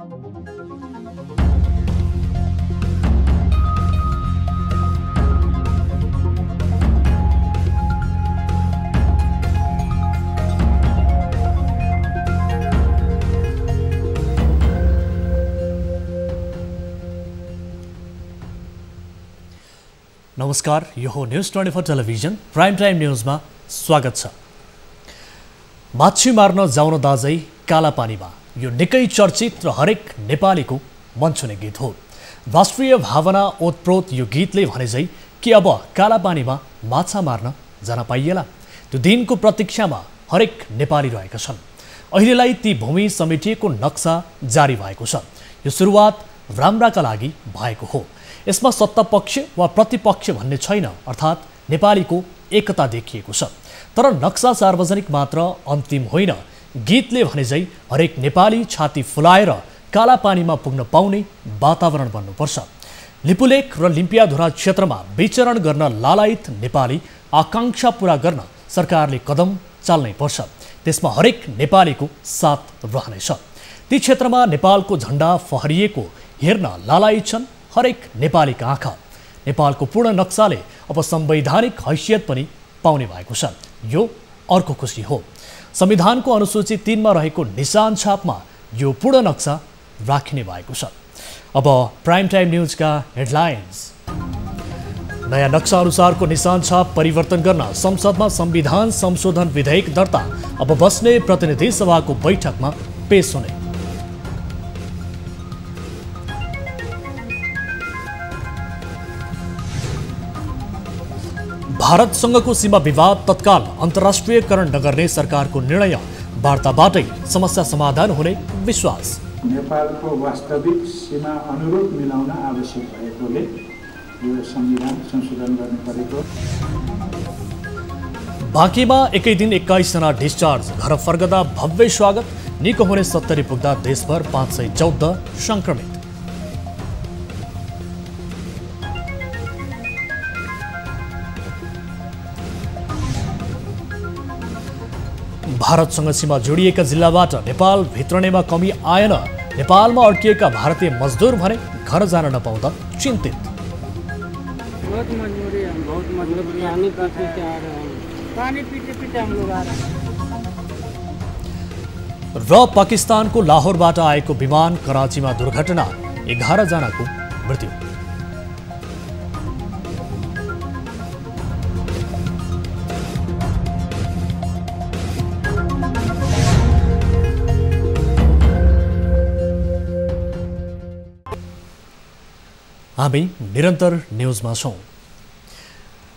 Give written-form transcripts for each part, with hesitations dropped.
नमस्कार, यो हो न्यूज 24 टेलिभिजन प्राइम टाइम न्यूजमा स्वागत छ। माछी मार्न जाउन दाजै काला पानीमा यो निकै चर्चित र हरेक नेपालीको मन छुने गीत हो। राष्ट्रिय भावना ओतप्रोत यो गीतले भने झै कि अब काला पानीमा माछा मार्न जान पाइएला। त्यो दिनको प्रतीक्षामा हरेक नेपाली रहेका छन्। अहिलेलाई ती भूमि समेटिएको नक्सा जारी भएको छ। यो सुरुवात राम्राका लागि भएको हो। यसमा सत्तापक्ष वा प्रतिपक्ष भन्ने छैन, अर्थात् नेपालीको एकता देखिएको छ। तर नक्सा सार्वजनिक मात्र अन्तिम होइन। गीतले भने झै हरेक नेपाली छाती फुलाएर काला पानीमा पुग्न पाउने वातावरण बन्नुपर्छ। लिपुलेक र लिम्पियाधुरा क्षेत्रमा विचरण गर्न लालायित नेपाली आकांक्षा पूरा गर्न सरकारले कदम चाल्नै पर्छ। त्यसमा हरेक नेपालीको साथ रहनेछ। ती क्षेत्रमा नेपालको झण्डा फहरिएको हेर्न लालायित छन् हरेक नेपालीका आँखा। नेपालको पूर्ण नक्साले अब संवैधानिक हैसियत पनि पाउने भएको छ। यो अर्को खुसी हो। संविधानको अनुसूची 3 मा रहेको निशान छापमा यो पूर्ण नक्सा राखिने भएको छ। अब प्राइम टाइम न्यूजका हेडलाइन्स। नयाँ नक्सा अनुसारको निशान छाप परिवर्तन गर्न संसदमा संविधान संशोधन विधेयक दर्ता अब बस्ने प्रतिनिधि सभाको बैठकमा पेश हुने। भारतसँगको सीमा विवाद तत्काल अन्तर्राष्ट्रियकरण नगर्ने सरकारको निर्णय, वार्ताबाटै समस्या समाधान हुने विश्वास। नेपालको वास्तविक सीमा अनुरूप मिलाउन आवश्यक भएकोले यो संविधान संशोधन गर्नु परेको। बाँकीमा एकै दिन 21 जना डिस्चार्ज, घर फर्कदा भव्य स्वागत। निको हुने 70 पुग्दा देशभर 514 संक्रमित। भारतसँग सीमा जोडिएका जिल्लाबाट नेपाल भित्रनेमा कमी आएन। नेपालमा अड्किएका भारतीय मजदुर भने घर जान नपाउँदा चिन्तित। र पाकिस्तानको लाहोरबाट आएको विमान कराचीमा दुर्घटना, 11 जनाको मृत्यु। हामी निरन्तर न्यूजमा छौं।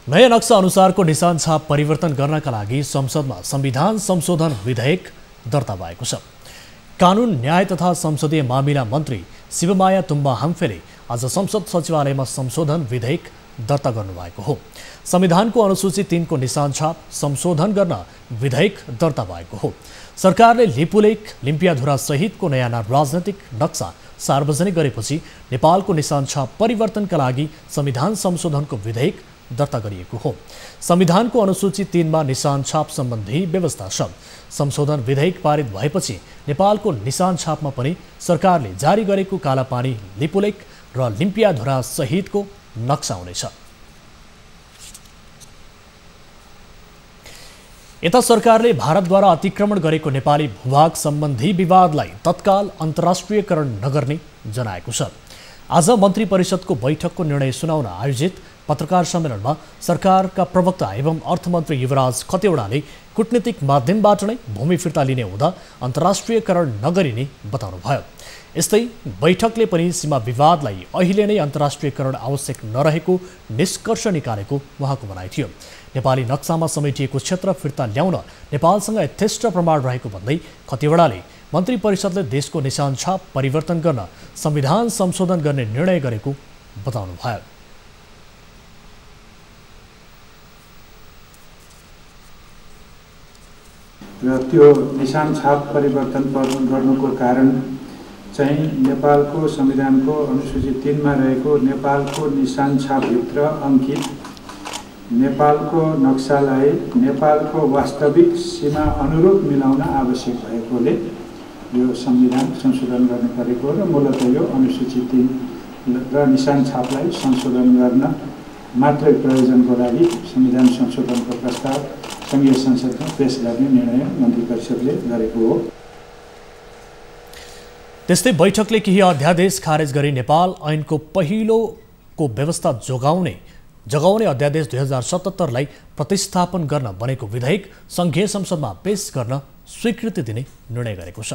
नयाँ नक्सा अनुसारको निशान छाप परिवर्तन गर्नका लागि संसदमा संविधान संशोधन विधेयक दर्ता भएको छ। कानुन, न्याय तथा संसदीय मामिला मन्त्री शिवमाया तुम्बा हाम्फेले आज संसद सचिवालयमा संशोधन विधेयक दर्ता गर्नुभएको हो। संविधानको अनुसूची 3 को निशान छाप संशोधन गर्न विधेयक दर्ता भएको हो। सरकारले लिपुलेक, लिम्पियाधुरा सहितको नयाँ राजनैतिक नक्सा सार्वजनिक गरेपछि नेपालको निशान छाप परिवर्तनका लागि संविधान संशोधनको विधेयक दर्ता गरिएको हो। संविधानको अनुसूची 3 मा निशान छाप सम्बन्धी व्यवस्था छ। संशोधन विधेयक पारित भएपछि नेपालको निशान छापमा पनि सरकारले जारी गरेको कालापानी, लिपुलेक र लिम्पियाधुरा सहितको नक्सा हुनेछ। यता सरकारले भारतद्वारा अतिक्रमण गरेको नेपाली भूभाग सम्बन्धी विवादलाई तत्काल अन्तर्राष्ट्रियकरण नगर्ने जनाएको छ। आज मन्त्री परिषदको बैठकको निर्णय सुनाउन आयोजित पत्रकार सम्मेलनमा सरकारका प्रवक्ता एवं अर्थमन्त्री युवराज खतिवडाले कूटनीतिक माध्यमबाट नै भूमि फिर्ता लिने हुँदा अन्तर्राष्ट्रियकरण नगरिने बताउनुभयो। यस्तै बैठकले पनि सीमा विवादलाई अहिले नै अन्तर्राष्ट्रियकरण आवश्यक नरहेको निष्कर्ष निकालेको उहाँको भनाइ थियो। नेपाली नक्सामा समेटिएको क्षेत्र फिर्ता ल्याउन नेपालसँग यथेष्ट प्रमाण रहेको भन्दै खतिवडाले मन्त्री परिषदले देशको निशान छाप परिवर्तन गर्न संविधान संशोधन गर्ने निर्णय गरेको बताउनुभयो। र त्यो निशान छाप परिवर्तन गर्नुको कारण चाहिँ नेपालको संविधानको अनुसूची 3 मा रहेको नेपालको निशान छापभित्र अंकित नेपालको नक्सालाई नेपालको वास्तविक सीमा अनुरूप मिलाउन आवश्यक भएकोले यो संविधान संशोधन गर्नु परेको र मूलतः यो अनुसूचित 3 र निशान छापलाई संशोधन गर्न मात्रै प्रयोजनको लागि संविधान संशोधनको प्रस्ताव संघीय संसदमा पेश गर्ने निर्णय मन्त्री परिषदले गरेको हो। त्यस्तै बैठकले केही अध्यादेश खारेज गरी नेपाल ऐनको पहिलोको व्यवस्था जगाउने अध्यादेश 2077 लाई प्रतिस्थापन गर्न बनेको विधेयक संघीय संसदमा पेश गर्न स्वीकृति दिने निर्णय गरेको छ।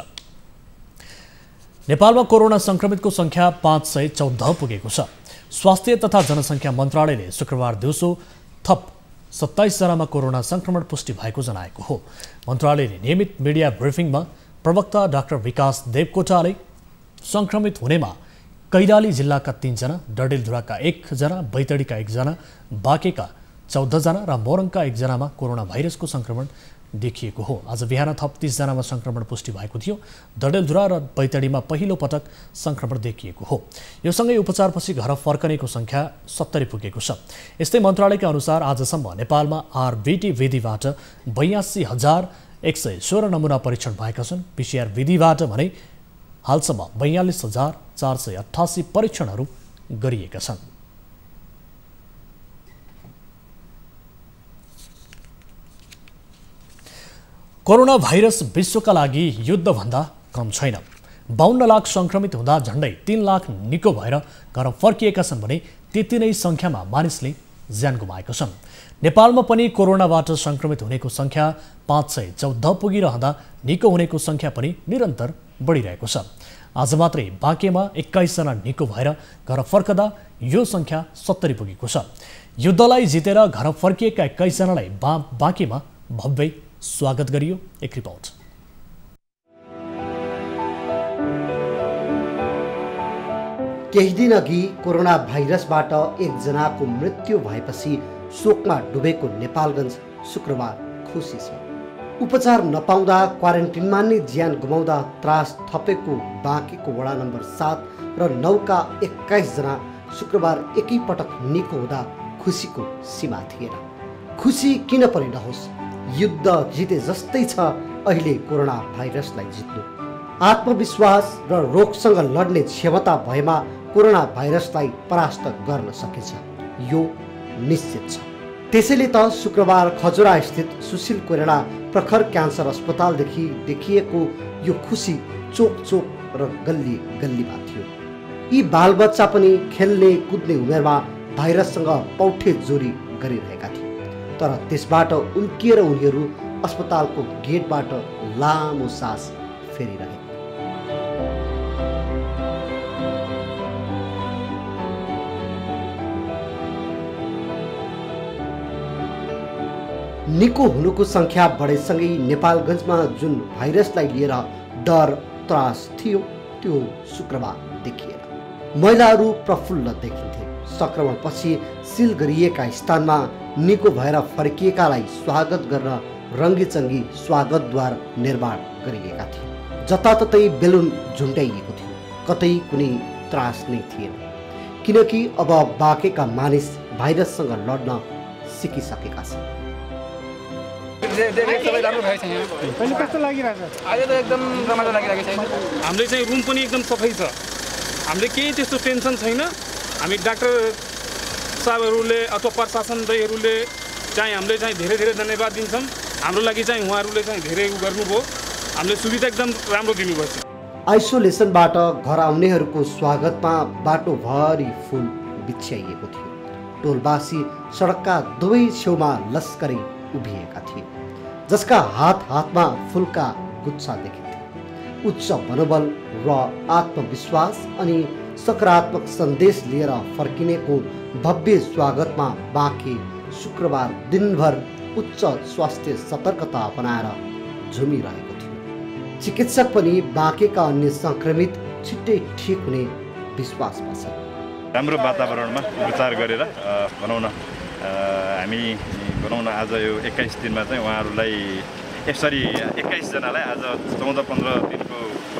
नेपालमा कोरोना संक्रमितको संख्या 514 पुगेको छ। स्वास्थ्य तथा जनसङ्ख्या मन्त्रालयले शुक्रबार दिउँसो थप 27 जनामा कोरोना संक्रमण पुष्टि भएको जनाएको हो। मन्त्रालयले नियमित मिडिया ब्रिफिङमा प्रवक्ता डाक्टर विकास देवकोटाले संक्रमित हुनेमा कैलाली जिल्लाका 3 जना, डडेलधुराका 1 जना, बैतडीका 1 जना, बाँकेका 14 जना र मोरङका 1 जनामा कोरोना भाइरसको संक्रमण देखिएको हो। आज बिहान थप 30 जनामा संक्रमण पुष्टि भएको थियो। डडेलधुरा र बैतडीमा पहिलो पटक संक्रमण देखिएको हो। यो सँगै उपचारपछि घर फर्कनेको संख्या 70 पुगेको छ। यस्तै मन्त्रालयका अनुसार आजसम्म नेपालमा आरबिटी विधिबाट 82,116 नमुना परीक्षण भएका छन्। पीसीआर विधिबाट भने हालसम्म 42,488 परीक्षणहरू गरिएका छन्। कोरोना भाइरस विश्वका लागि युद्धभन्दा कम छैन। 52 लाख संक्रमित हुँदा झण्डै 3 लाख निको भएर घर फर्किएका छन् भने त्यति नै संख्यामा मानिसले ज्यान गुमाएका छन्। नेपालमा पनि कोरोनाबाट संक्रमित हुनेको संख्या 514 पुगिरहँदा निको हुनेको संख्या पनि निरन्तर बढिरहेको छ। आज मात्रै बाँकेमा 21 जना निको भएर घर फर्कदा यो संख्या 70 पुगेको छ। युद्धलाई जितेर घर फर्किएका 21 जनालाई बाँकेमा भव्य स्वागत गरियो। एक रिपोर्ट। केही दिन अघि कोरोना भाइरसबाट 1 जनाको मृत्यु भएपछि शोकमा डुबेको नेपालगञ्ज शुक्रबार खुसी छ। उपचार नपाउँदा क्वारेन्टिनमा नै ज्यान गुमाउँदा त्रास थपेको बाँकेको वडा नम्बर 7 र 9 का 21 जना शुक्रबार एकैपटक निको हुँदा खुसीको सीमा थिएन। खुसी किन पनि नहोस्, युद्ध जिते जस्तै छ अहिले कोरोना भाइरसलाई जित्नु। आत्मविश्वास र रोगसँग लड्ने क्षमता भएमा कोरोना भाइरसलाई परास्त गर्न सकिन्छ, यो निश्चित छ। त्यसैले त शुक्रबार खजुरा स्थित सुशील कोइराला प्रखर क्यान्सर अस्पतालदेखि देखिएको यो खुसी चोक चोक र गल्ली गल्लीमा थियो। यी बालबच्चा पनि खेल्ने कुद्ने उमेरमा भाइरससँग पौठे जोरी गरिरहेका थिए, तर त्यसबाट उल्किएर उनीहरू अस्पतालको गेटबाट लामो सास फेरिरहे। निको हुनुको संख्या बढेसँगै नेपालगञ्जमा जुन भाइरसलाई लिएर डर त्रास थियो त्यो शुक्रबार देखिएन। महिलाहरू प्रफुल्ल देखिन्थे। संक्रमणपछि सिल गरिएका स्थानमा निको भएर फर्किएकालाई स्वागत गर्न रङ्गीचङ्गी स्वागतद्वार निर्माण गरिएका थिए। जताततै बेलुन झुन्ड्याइएको थियो, कतै कुनै त्रास नै थिएन, किनकि अब बाँकेका मानिस भाइरससँग लड्न सिकिसकेका छन्। पहिले कस्तो लागिरहेछ? अहिले त एकदम रमाइलो लागिरहेको छ। हामीले चाहिँ रुम पनि एकदम सफै छ। हामीले केही त्यस्तो टेन्सन छैन। हामी डाक्टर साहबहरूले अथवा प्रशासनहरूले चाहिँ हामीले चाहिँ धेरै धेरै धन्यवाद दिन्छौँ। हाम्रो लागि चाहिँ उहाँहरूले चाहिँ धेरै गर्नुभयो। हामीले सुविधा एकदम राम्रो दिनुभएको छ। आइसोलेसनबाट घर आउनेहरूको स्वागतमा बाटोभरि फुल बिछ्याइएको थियो। टोलबासी सडकका दुवै छेउमा लस्करै उभिएका थिए, जसका हातमा फुलका गुच्छा देखिन्थे। उच्च मनोबल र आत्मविश्वास अनि सकारात्मक सन्देश लिएर फर्किनेको भव्य स्वागतमा बाँके शुक्रबार दिनभर उच्च स्वास्थ्य सतर्कता अपनाएर झुमिरहेको थियो। चिकित्सक पनि बाँकेका अन्य संक्रमित छिट्टै ठिक हुने विश्वासमा छन्। राम्रो वातावरणमा उपचार गरेर हामी आज यो 21 दिनमा चाहिँ उहाँहरूलाई यसरी 21 जनालाई आज 14-15 दिनको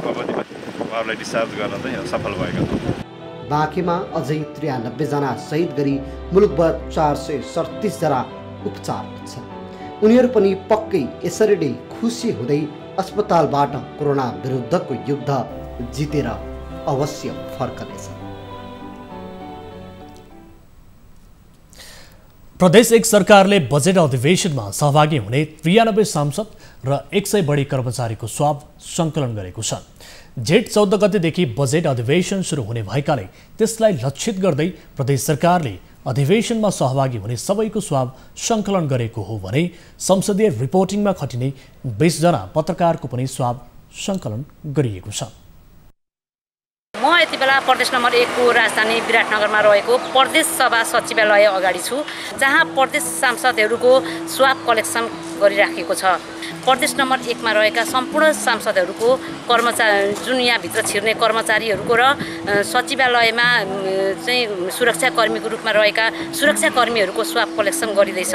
अवधिमा उहाँहरूलाई डिस्चार्ज गर्न चाहिँ सफल भएको छ। बाँकेमा अझै 93 जना शहीद गरी मुलुकभर 437 जना उपचार छन्। उनीहरू पनि पक्कै यसरी नै खुसी हुँदै अस्पतालबाट कोरोना विरुद्धको युद्ध जितेर अवश्य फर्कनेछ। प्रदेश 1 सरकारले बजेट अधिवेशनमा सहभागी हुने 93 सांसद र 100 बढी कर्मचारीको स्वाब सङ्कलन गरेको छ। जेठ 14 गतेदेखि बजेट अधिवेशन सुरु हुने भएकाले त्यसलाई लक्षित गर्दै प्रदेश सरकारले अधिवेशनमा सहभागी हुने सबैको स्वाब सङ्कलन गरेको हो भने संसदीय रिपोर्टिङमा खटिने 20 जना पत्रकारको पनि स्वाब सङ्कलन गरिएको छ। म यति बेला प्रदेश नम्बर 1 को राजधानी विराटनगरमा रहेको प्रदेश सभा सचिवालय अगाडि छु, जहाँ प्रदेश सांसदहरूको स्वाब कलेक्सन गरिराखेको छ। प्रदेश नम्बर 1 मा रहेका सम्पूर्ण सांसदहरूको कर्मचारी, जुन यहाँभित्र छिर्ने कर्मचारीहरूको र सचिवालयमा चाहिँ सुरक्षाकर्मीको रूपमा रहेका सुरक्षाकर्मीहरूको स्वाब कलेक्सन गरिँदैछ।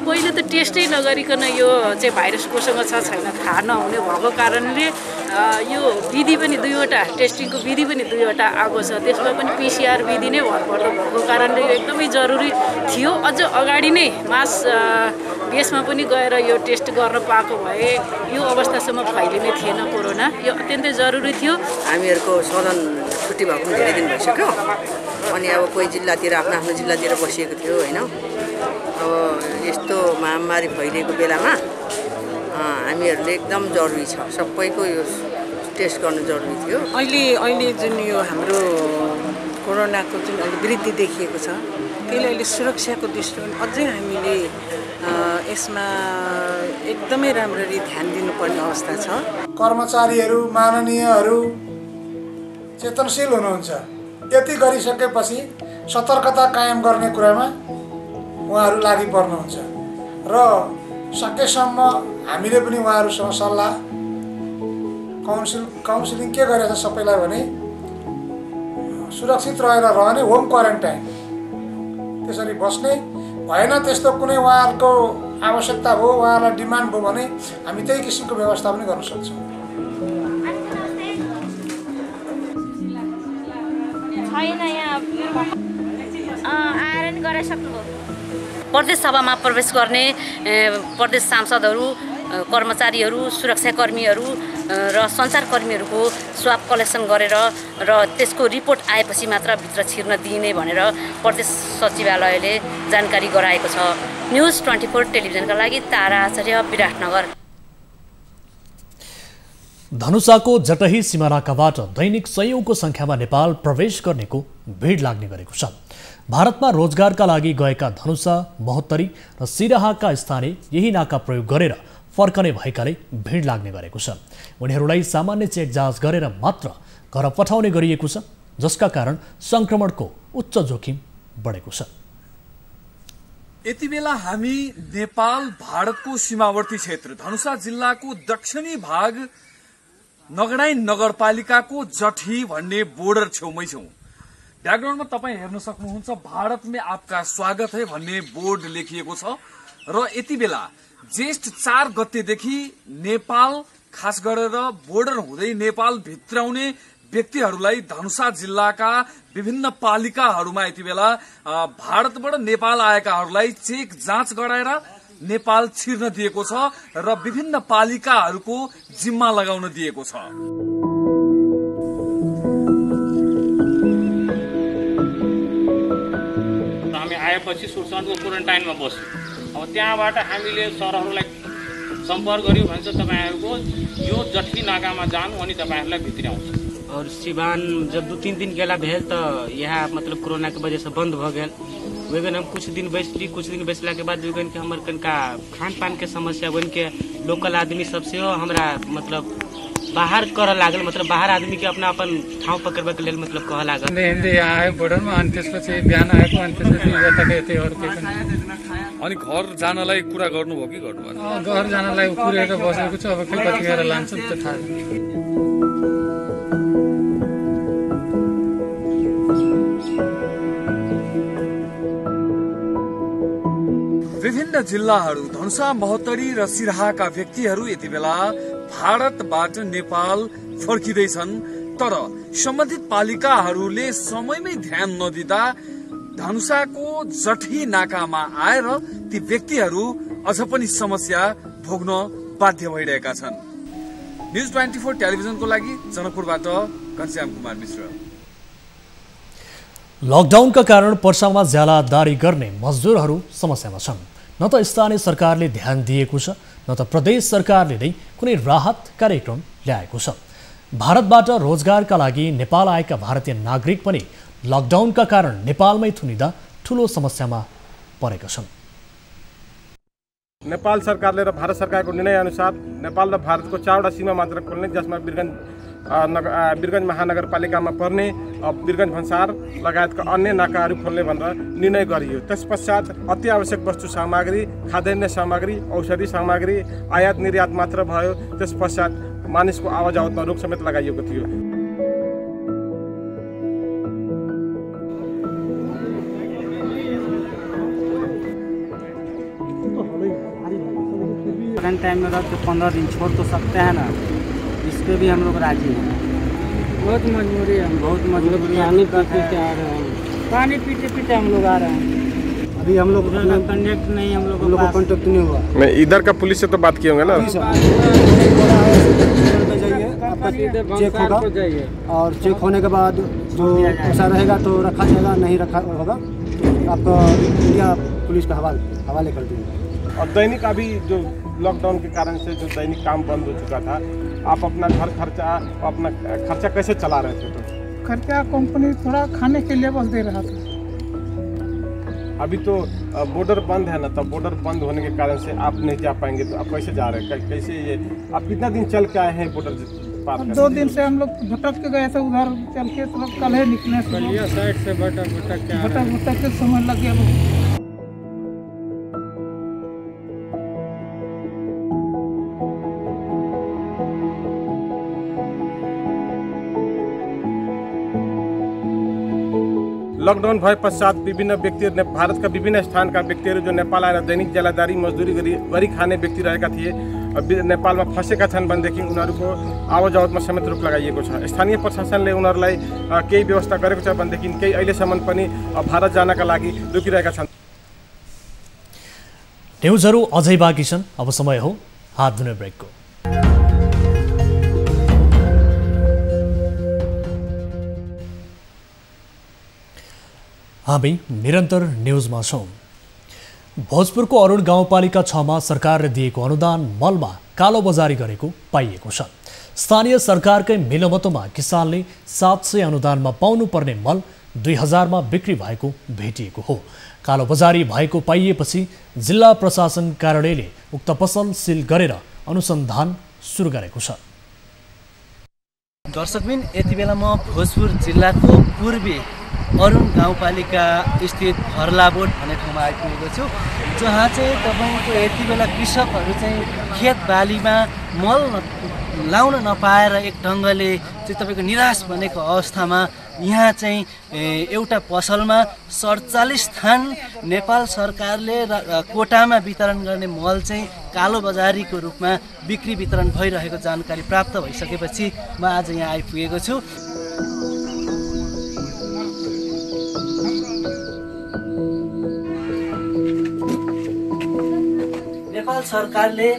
पहिले त टेस्टै नगरिकन यो चाहिँ भाइरस कोसँग छ छैन थाहा नहुने भएको कारणले यो विधि पनि 2वटा, टेस्टिङको विधि पनि 2वटा आएको छ। त्यसमा पनि PCR विधि नै भरपर्दो भएको कारणले यो एकदमै जरुरी थियो। अझ अगाडि नै मास बेसमा पनि गएर यो टेस्ट गर्न पाएको भए यो अवस्थासम्म फैलिने थिएन कोरोना। यो अत्यन्तै जरुरी थियो। हामीहरूको सदन छुट्टी भएको पनि धेरै दिन भइसक्यो। अनि अब कोही जिल्लातिर आफ्नो जिल्लातिर बसिएको थियो होइन। अब यस्तो महामारी फैलिएको बेलामा हामीहरूले एकदम जरुरी छ, सबैको यो टेस्ट गर्नु जरुरी थियो। अहिले जुन यो हाम्रो कोरोनाको जुन अहिले वृद्धि देखिएको छ, त्यसले अहिले सुरक्षाको दृष्टिकोण अझै हामीले यसमा एकदमै राम्ररी ध्यान दिनुपर्ने अवस्था छ। कर्मचारीहरू, माननीयहरू चेतनशील हुनुहुन्छ। यति गरिसकेपछि सतर्कता कायम गर्ने कुरामा उहाँहरू लागि पर्नुहुन्छ र सकेसम्म हामीले पनि उहाँहरूसँग सल्लाह काउन्सिलिङ के गरेछ सबैलाई भने सुरक्षित रहेर रहने, होम क्वारेन्टाइन त्यसरी बस्ने भएन। त्यस्तो कुनै उहाँहरूको आवश्यकता भयो, उहाँहरूलाई डिमान्ड भयो भने हामी त्यही किसिमको व्यवस्था पनि गर्न सक्छौँ। प्रदेश सभामा प्रवेश गर्ने प्रदेश सांसदहरू, कर्मचारीहरू, सुरक्षाकर्मीहरू र सञ्चारकर्मीहरूको स्वाब कलेक्सन गरेर र त्यसको रिपोर्ट आएपछि मात्र भित्र छिर्न दिइने भनेर प्रदेश सचिवालयले जानकारी गराएको छ। न्युज 24 टेलिभिजनका लागि तारा आचार्य, विराटनगर। धनुषाको जटही सिमानाकाबाट दैनिक सयौंको संख्यामा नेपाल प्रवेश गर्नेको भिड लाग्ने गरेको छ। भारतमा रोजगारका लागि गएका धनुषा, महोत्तरी र सिराहाका स्थानीय यही नाका प्रयोग गरेर फर्कने भएकाले भिड लाग्ने गरेको छ। उनीहरूलाई सामान्य चेक जाँच गरेर मात्र घर पठाउने गरिएको छ, जसका कारण संक्रमणको उच्च जोखिम बढेको छ। यति बेला हामी नेपाल भारतको सीमावर्ती क्षेत्र धनुषा जिल्लाको दक्षिणी भाग नगडाई नगरपालिकाको जठी भन्ने बोर्डर छेउमै छौं। ब्याकग्राउन्डमा तपाईं हेर्न सक्नुहुन्छ भारत में आपका स्वागत है भन्ने बोर्ड लेखिएको छ र यति बेला ज्येष्ठ 4 गतेदेखि नेपाल खास गरेर बोर्डर हुँदै नेपाल भित्राउने व्यक्तिहरूलाई धनुषा जिल्लाका विभिन्न पालिकाहरूमा यति बेला भारतबाट नेपाल आएकाहरूलाई चेक जाँच गराएर नेपाल छिर्न दिएको छ र विभिन्न पालिकाहरूको जिम्मा लगाउन दिएको छ। हामी आएपछि सुरसनको क्वारेन्टाइनमा बस्यौं। अब त्यहाँबाट हामीले सरहरूलाई सम्पर्क गर्यौं भन्छ तपाईहरुको यो जठी नाकामा जानु अनि तपाईहरुलाई भित्र आउँछ। और सिवान जब 2-3 दिन गेला भेल त यहाँ मतलब कोरोना के वजह से बंद भ गेल। वेगन हम कुछ दिन बैसला के बाद वेगन के हमर कनका खान पान के समस्या बन के लोकल आदमी सबसे हमरा मतलब बाहर कर लागल, मतलब बाहर आदमी के अपना अपन ठाउँ पकड़बे के लेल मतलब कह लागल। हिँड्दै आए बोर्डर मा अनि त्यसपछि बिहान आएको अनि त्यसपछि यताकै यतै अरु के पनि अनि घर जानलाई कुरा गर्नुभयो कि गर्नु भएन? घर जानलाई कुरेर बसेको छ। अब के कतिखेर लान्छ त थाहा छैन। विभिन्न जिल्लाहरू धनुषा, महोत्तरी र सिराहाका व्यक्तिहरू यति बेला भारतबाट नेपाल फर्किँदैछन् तर सम्बन्धित पालिकाहरूले समयमै ध्यान नदिँदा धनुषाको जठी नाकामा आएर ती व्यक्तिहरू अझ पनि समस्या भोग्न बाध्य भइरहेका छन्। न्युज 24 टेलिभिजनको लागि जनकपुरबाट घनश्याम कुमार मिश्र। लकडाउनका कारण पर्सामा ज्यालादारी गर्ने मजदुरहरू समस्यामा छन्। न त स्थानीय सरकारले ध्यान दिएको छ, न त प्रदेश सरकारले नै कुनै राहत कार्यक्रम ल्याएको छ। भारतबाट रोजगारका लागि नेपाल आएका भारतीय नागरिक पनि लकडाउनका कारण नेपालमै थुनिँदा ठूलो समस्यामा परेका छन्। नेपाल सरकारले र भारत सरकारको निर्णय अनुसार नेपाल र भारतको 4वटा सीमा मात्र खोल्ने, जसमा वीरगञ्ज महानगरपालिकामा पर्ने वीरगञ्ज भन्सार लगायतका अन्य नाकाहरू खोल्ने भनेर निर्णय गरियो। त्यसपश्चात अति आवश्यक वस्तु सामग्री, खाद्यान्न सामग्री, औषधि सामग्री आयात निर्यात मात्र भयो। त्यसपश्चात मानिसको आवाजावतमा रोक समेत लगाइएको थियो। टाइम में तो 15 दिन छोड़ तो सकते हैं ना, इस पे भी हम लोग राजी हैं। बहुत मजबूरी है, बहुत मजबूरी है। पानी पीते आ रहे हैं, पानी पीते पीते हम लोग आ रहे हैं। अभी हम लोग कनेक्ट नहीं, हम लोग को कॉन्टेक्ट नहीं हुआ। मैं इधर का पुलिस से तो बात किए होंगे ना। चेक होगा और चेक होने के बाद जो ऐसा रहेगा तो रखा जाएगा, नहीं रखा होगा आपको इंडिया पुलिस का हवाले कर देंगे। और दैनिक अभी जो लॉकडाउन के कारण से जो दैनिक काम बंद हो चुका था, आप अपना घर खर्चा, अपना खर्चा कैसे चला रहे थे? तो खर्चा कंपनी थोड़ा खाने के लिए बस दे रहा था। अभी तो बॉर्डर बंद है ना, तो बॉर्डर बंद होने के कारण से आप नहीं जा पाएंगे, तो आप कैसे जा रहे हैं? कैसे ये आप कितना दिन चल के आए हैं बॉर्डर पार? 2 दिन से हम लोग भटक के गए थे उधर चल के, तो कल है निकले साइड से भटक के समय लग गया। लॉकडाउन भए पश्चात विभिन्न व्यक्तिहरू, भारतका विभिन्न स्थानका व्यक्तिहरू जो नेपाल आएर दैनिक ज्यालादारी मजदुरी गरी खाने व्यक्ति रहेका थिए, नेपालमा फँसेका छन् भनेदेखि उनीहरूको आवाजावतमा समेत रोक लगाइएको छ। स्थानीय प्रशासनले उनीहरूलाई केही व्यवस्था गरेको छ भनेदेखि केही अहिलेसम्म पनि भारत जानका लागि रोकिरहेका छन्। न्युजहरू अझै बाँकी छन्, अब समय हो हात धुने ब्रेकको। हामी निरन्तर न्युजमा छौँ। भोजपुरको अरुण गाउँपालिका 6 मा सरकारले दिएको अनुदान मलमा कालोबजारी गरेको पाइएको छ। स्थानीय सरकारकै मिलोमतोमा किसानले 700 अनुदानमा पाउनुपर्ने मल 2000 मा बिक्री भएको भेटिएको हो। कालोबजारी भएको पाइएपछि जिल्ला प्रशासन कार्यालयले उक्त पसल सिल गरेर अनुसन्धान सुरु गरेको छ। दर्शकबिन, यति बेला म भोजपुर जिल्लाको पूर्वी अरुण गाउँपालिका स्थित हर्लाबोट भन्ने ठाउँमा आइपुगेको छु, जहाँ चाहिँ तपाईँको यति बेला कृषकहरू चाहिँ खेत बालीमा मल लाउन नपाएर एक ढङ्गले चाहिँ तपाईँको निराश बनेको अवस्थामा यहाँ चाहिँ एउटा पसलमा 47 थान नेपाल सरकारले कोटामा वितरण गर्ने मल चाहिँ कालोबजारीको रूपमा बिक्री वितरण भइरहेको जानकारी प्राप्त भइसकेपछि म आज यहाँ आइपुगेको छु। नेपाल सरकारले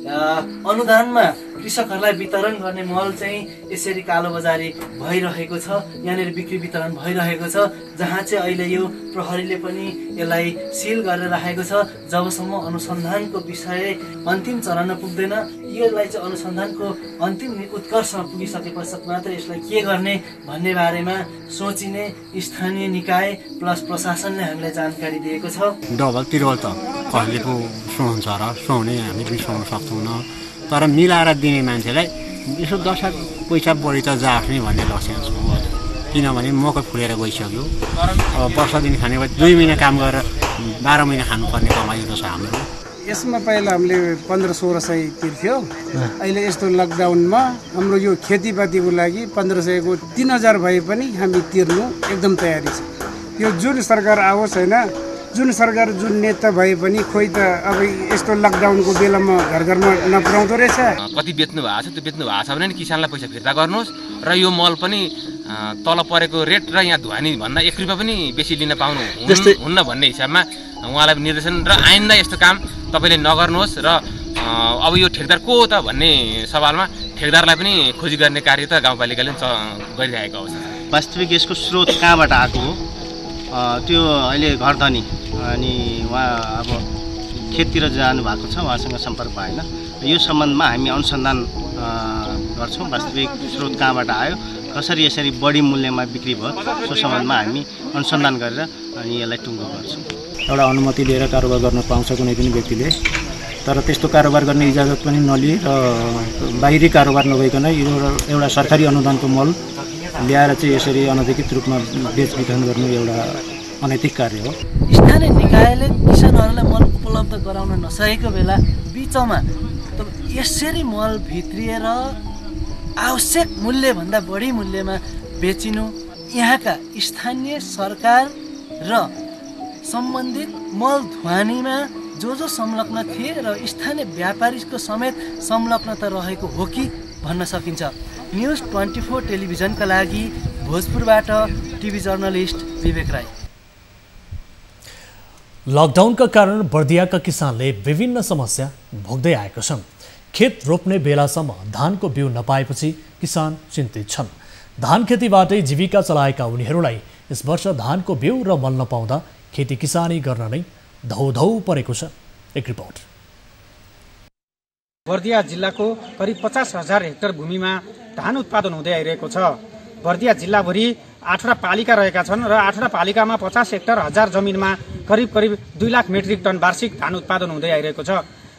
अनुदानमा कृषकहरूलाई वितरण गर्ने मल चाहिँ यसरी कालोबजारी भइरहेको छ। यहाँनिर बिक्री वितरण भइरहेको छ, जहाँ चाहिँ अहिले यो प्रहरीले पनि यसलाई सिल गरेर राखेको छ। जबसम्म अनुसन्धानको विषय अन्तिम चरणमा पुग्दैन, यसलाई चाहिँ अनुसन्धानको अन्तिम उत्कर्षमा पुगिसके पश्चात मात्र यसलाई के गर्ने भन्ने बारेमा सोचिने स्थानीय निकाय प्लस प्रशासनले हामीलाई जानकारी दिएको छ। डबल तिरवल त कहिले पो सुहाउँछ र सुहाउने हामी पनि सुहाउन सक्दैनौँ, तर मिलाएर दिने मान्छेलाई यसो 10 पैसा बढी त जाओस् नि भन्ने लक्ष्य छु। किनभने मकै फुलेर गइसक्यो, अब वर्ष दिन खाने भए 2 महिना काम गरेर 12 महिना खानुपर्ने कमाइ छ हाम्रो। यसमा पहिला हामीले 1500-1600 तिर्थ्यो, अहिले यस्तो लकडाउनमा हाम्रो यो खेतीपातीको लागि 1500 को 3000 भए पनि हामी तिर्नु एकदम तयारी छ। यो जुन सरकार आओस् होइन, जुन सरकार जुन नेता भए पनि खोइ त अब यस्तो लकडाउनको बेलामा घर घरमा नपुर्याउँदो रहेछ। कति बेच्नु भएको छ त्यो बेच्नु भएको छ भने नि किसानलाई पैसा फिर्ता गर्नुहोस् र यो मल पनि तल परेको रेट र यहाँ ढुवानी भन्दा 1 रुपियाँ पनि बेसी लिन पाउनु हुन्न भन्ने हिसाबमा उहाँलाई निर्देशन र आइन्दा यस्तो काम तपाईँले नगर्नुहोस् र अब यो ठेकदार को हो त भन्ने सवालमा ठेकदारलाई पनि खोजी गर्ने कार्य त गाउँपालिकाले गरिरहेको अवस्था छ। वास्तविक यसको स्रोत कहाँबाट आएको हो त्यो अहिले घरधनी अनि उहाँ अब खेततिर जानुभएको छ, उहाँसँग सम्पर्क भएन। यो सम्बन्धमा हामी अनुसन्धान गर्छौँ वास्तविक स्रोत कहाँबाट आयो, कसरी यसरी बढी मूल्यमा बिक्री भयो सो सम्बन्धमा हामी अनुसन्धान गरेर अनि यसलाई टुङ्गो गर्छौँ। एउटा अनुमति लिएर कारोबार गर्न पाउँछ कुनै पनि व्यक्तिले, तर त्यस्तो कारोबार गर्ने इजाजत पनि नलिए र बाहिरी कारोबार नभइकन यो एउटा सरकारी अनुदानको मल ल्याएर चाहिँ यसरी अनधिकृत रूपमा बेचबिखन गर्नु एउटा अनैतिक कार्य हो। स्थानीय निकायले किसानहरूलाई मल उपलब्ध गराउन नसकेको बेला बिचमा यसरी मल भित्रिएर आवश्यक मूल्यभन्दा बढी मूल्यमा बेचिनु यहाँका स्थानीय सरकार र सम्बन्धित मल ढुवानीमा जो संलग्न थिए र स्थानीय व्यापारीको समेत संलग्नता रहेको हो कि भन्न सकिन्छ। न्युज 24 टेलिभिजनका लागि भोजपुरबाट टिभी जर्नलिस्ट विवेक राई। लकडाउनका कारण बर्दियाका किसानले विभिन्न समस्या भोग्दै आएका छन्। खेत रोप्ने बेलासम्म धानको बिउ नपाएपछि किसान चिन्तित छन्। धान खेतीबाटै जीविका चलाएका उनीहरूलाई यस वर्ष धानको बिउ र मल नपाउँदा खेती किसानी गर्न नै धौधौ परेको छ। एक रिपोर्ट। बर्दिया जिल्लाको करिब 50,000 हेक्टर भूमिमा धान उत्पादन हुँदै आइरहेको छ। बर्दिया जिल्लाभरि 8वटा पालिका रहेका छन् र 8वटा पालिकामा 50 हेक्टर 1000 जमिनमा करिब 2 लाख मेट्रिक टन वार्षिक धान उत्पादन हुँदै आइरहेको छ।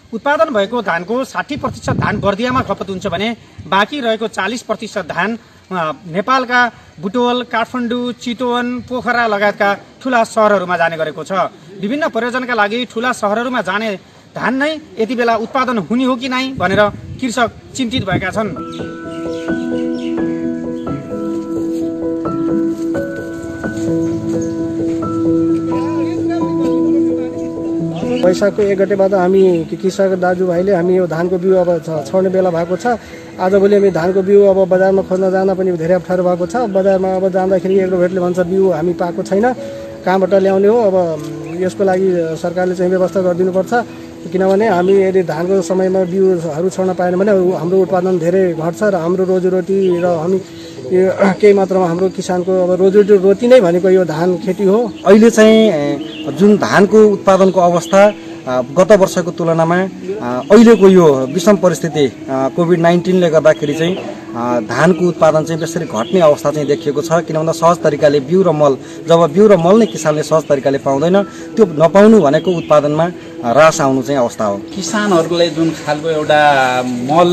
उत्पादन भएको धानको 60% धान बर्दियामा खपत हुन्छ भने बाँकी रहेको 40% धान नेपालका बुटवल, काठमाडौँ, चितवन, पोखरा लगायतका ठुला सहरहरूमा जाने गरेको छ। विभिन्न प्रयोजनका लागि ठुला सहरहरूमा जाने धान नै यति बेला उत्पादन हुने हो कि नै भनेर कृषक चिन्तित भएका छन्। वैशाखको 1 गतेबाट हामी कृषक दाजुभाइले हामी यो धानको बिउ अब छर्ने बेला भएको छ। आजभोलि हामी धानको बिउ अब बजारमा खोज्न जान पनि धेरै अप्ठ्यारो भएको छ। बजारमा अब जाँदाखेरि एग्रोभेटले भन्छ बिउ हामी पाएको छैन, कहाँबाट ल्याउने हो। अब यसको लागि सरकारले चाहिँ व्यवस्था गरिदिनुपर्छ, किनभने हामी यदि धानको समयमा बिउहरू छर्न पाएन भने हाम्रो उत्पादन धेरै घट्छ र हाम्रो रोजीरोटी र हामी केही मात्रामा हाम्रो किसानको अब रोजी नै भनेको यो धान खेती हो। अहिले चाहिँ जुन धानको उत्पादनको अवस्था गत वर्षको तुलनामा अहिलेको यो विषम परिस्थिति कोभिड-19ले गर्दाखेरि चाहिँ धानको उत्पादन चाहिँ यसरी घट्ने अवस्था चाहिँ देखिएको छ। किनभने सहज तरिकाले बिउ र मल, जब बिउ र मल नै किसानले सहज तरिकाले पाउँदैन, त्यो नपाउनु भनेको उत्पादनमा ह्रास आउनु चाहिँ अवस्था हो। किसानहरूलाई जुन खालको एउटा मल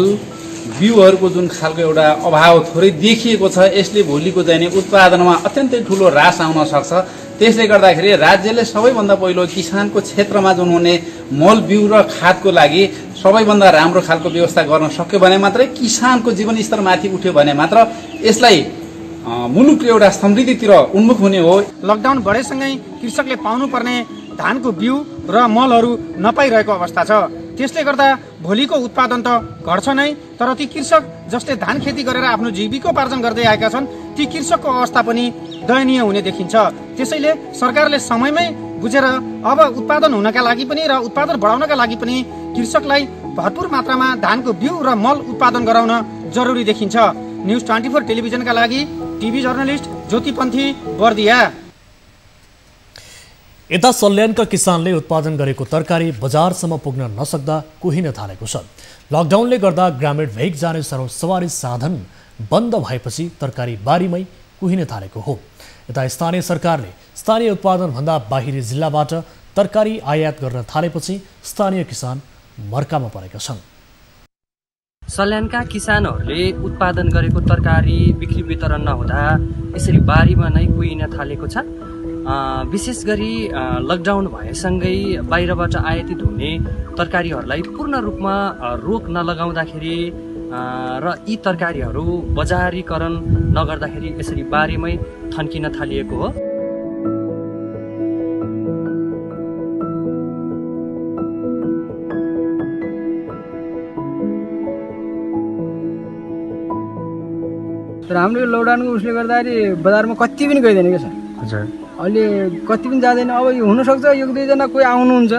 बिउहरूको जुन खालको एउटा अभाव थोरै देखिएको छ, यसले भोलिको चाहिँ उत्पादनमा अत्यन्तै ठुलो ह्रास आउन सक्छ। त्यसले गर्दाखेरि राज्यले सबैभन्दा पहिलो किसानको क्षेत्रमा जुन हुने मल बिउ र खादको लागि सबैभन्दा राम्रो खालको व्यवस्था गर्न सक्यो भने मात्रै किसानको जीवनस्तर माथि उठ्यो भने मात्र यसलाई मुलुकको एउटा समृद्धितिर उन्मुख हुने हो। लकडाउन बढेसँगै कृषकले पाउनुपर्ने धानको बिउ र मलहरू नपाइरहेको अवस्था छ। त्यसले गर्दा भोलिको उत्पादन त घट्छ नै, तर ती कृषक जसले धान खेती गरेर आफ्नो जीविकोपार्जन गर्दै आएका छन् ती कृषकको अवस्था पनि दयनीय हुने देखिन्छ। त्यसैले सरकारले समयमै बुझेर अब उत्पादन हुनका लागि पनि र उत्पादन बढाउनका लागि पनि कृषकलाई भरपूर मात्रामा धानको बिउ र मल उत्पादन गराउन जरुरी देखिन्छ। न्युज 24 टेलिभिजनका लागि टिभी जर्नलिस्ट ज्योतिपन्थी, बर्दिया। यता सल्यानका किसानले उत्पादन गरेको तरकारी बजारसम्म पुग्न नसक्दा कुहिन थालेको छ। लकडाउनले गर्दा ग्रामीण भेग जाने सवारी साधन बन्द भएपछि तरकारी बारीमै कुहिन थालेको हो। यता स्थानीय सरकारले स्थानीय उत्पादनभन्दा बाहिरी जिल्लाबाट तरकारी आयात गर्न थालेपछि स्थानीय किसान मर्कामा परेका छन्। सल्यानका किसानहरूले उत्पादन गरेको तरकारी बिक्री वितरण नहुँदा यसरी बारीमा नै कुहिन थालेको छ। विशेष गरी लकडाउन भएसँगै बाहिरबाट आयातित हुने तरकारीहरूलाई पूर्ण रूपमा रोक नलगाउँदाखेरि र यी तरकारीहरू बजारीकरण नगर्दाखेरि यसरी बारीमै थन्किन थालिएको हो। तर हाम्रो यो लकडाउनको उसले गर्दाखेरि बजारमा कति पनि गइदैन क्या सर। हजुर अहिले कति पनि जाँदैन। अब यो हुनसक्छ 1-2 कोही आउनुहुन्छ,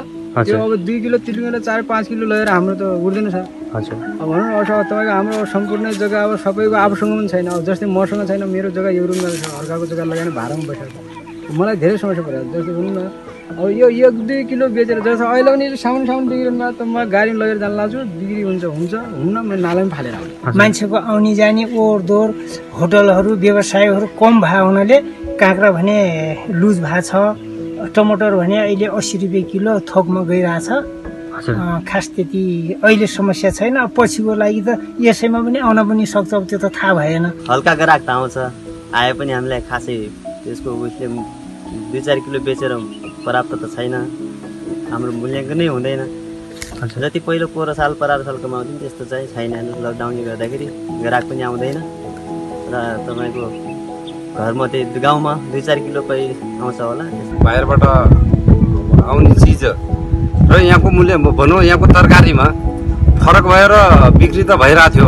त्यो अब 2 किलो 3 किलो 4-5 किलो लगेर हाम्रो त उठ्दैन सर। हजुर अब भनौँ न तपाईँको हाम्रो सम्पूर्ण जग्गा अब सबैको आफूसँग पनि छैन। अब जस्तै मसँग छैन, मेरो जग्गा यो रुममा छ, अर्काको जग्गा लगाएर भाडामा बसेको मलाई धेरै समस्या परिरहेको। जस्तै भनौँ न अब यो 1-2 किलो बेचेर जस्तो अहिले पनि सामान बिग्रिनुमा त म गाडीमा लगेर जान लाग्छु, बिक्री हुन्छ हुन्न म नालामा फालेर आउँछु। मान्छेको आउने जाने ओहोरदोहोर होटलहरू व्यवसायहरू कम भएको हुनाले काँक्रा भने लुज भएको छ, टमाटर भने अहिले 80 रुपियाँ किलो थोकमा गइरहेछ। खास त्यति अहिले समस्या छैन। पछिको लागि त यसैमा पनि आउन पनि सक्छ, अब त्यो त थाहा भएन। हल्का ग्राहक त आउँछ, आए पनि हामीलाई खासै त्यसको उसले 2-4 किलो बेचेर प्राप्त त छैन, हाम्रो मूल्याङ्कनै हुँदैन। जति पहिलो पोहोर साल परार सालकोमा आउँथ्यो त्यस्तो चाहिँ छैन। लकडाउनले गर्दाखेरि ग्राहक पनि आउँदैन र तपाईँको घरमा त्यही गाउँमा 2-4 किलो पै आउँछ होला। बाहिरबाट आउने चिज र यहाँको मूल्य भनौँ यहाँको तरकारीमा फरक भएर बिक्री त भइरहेको थियो,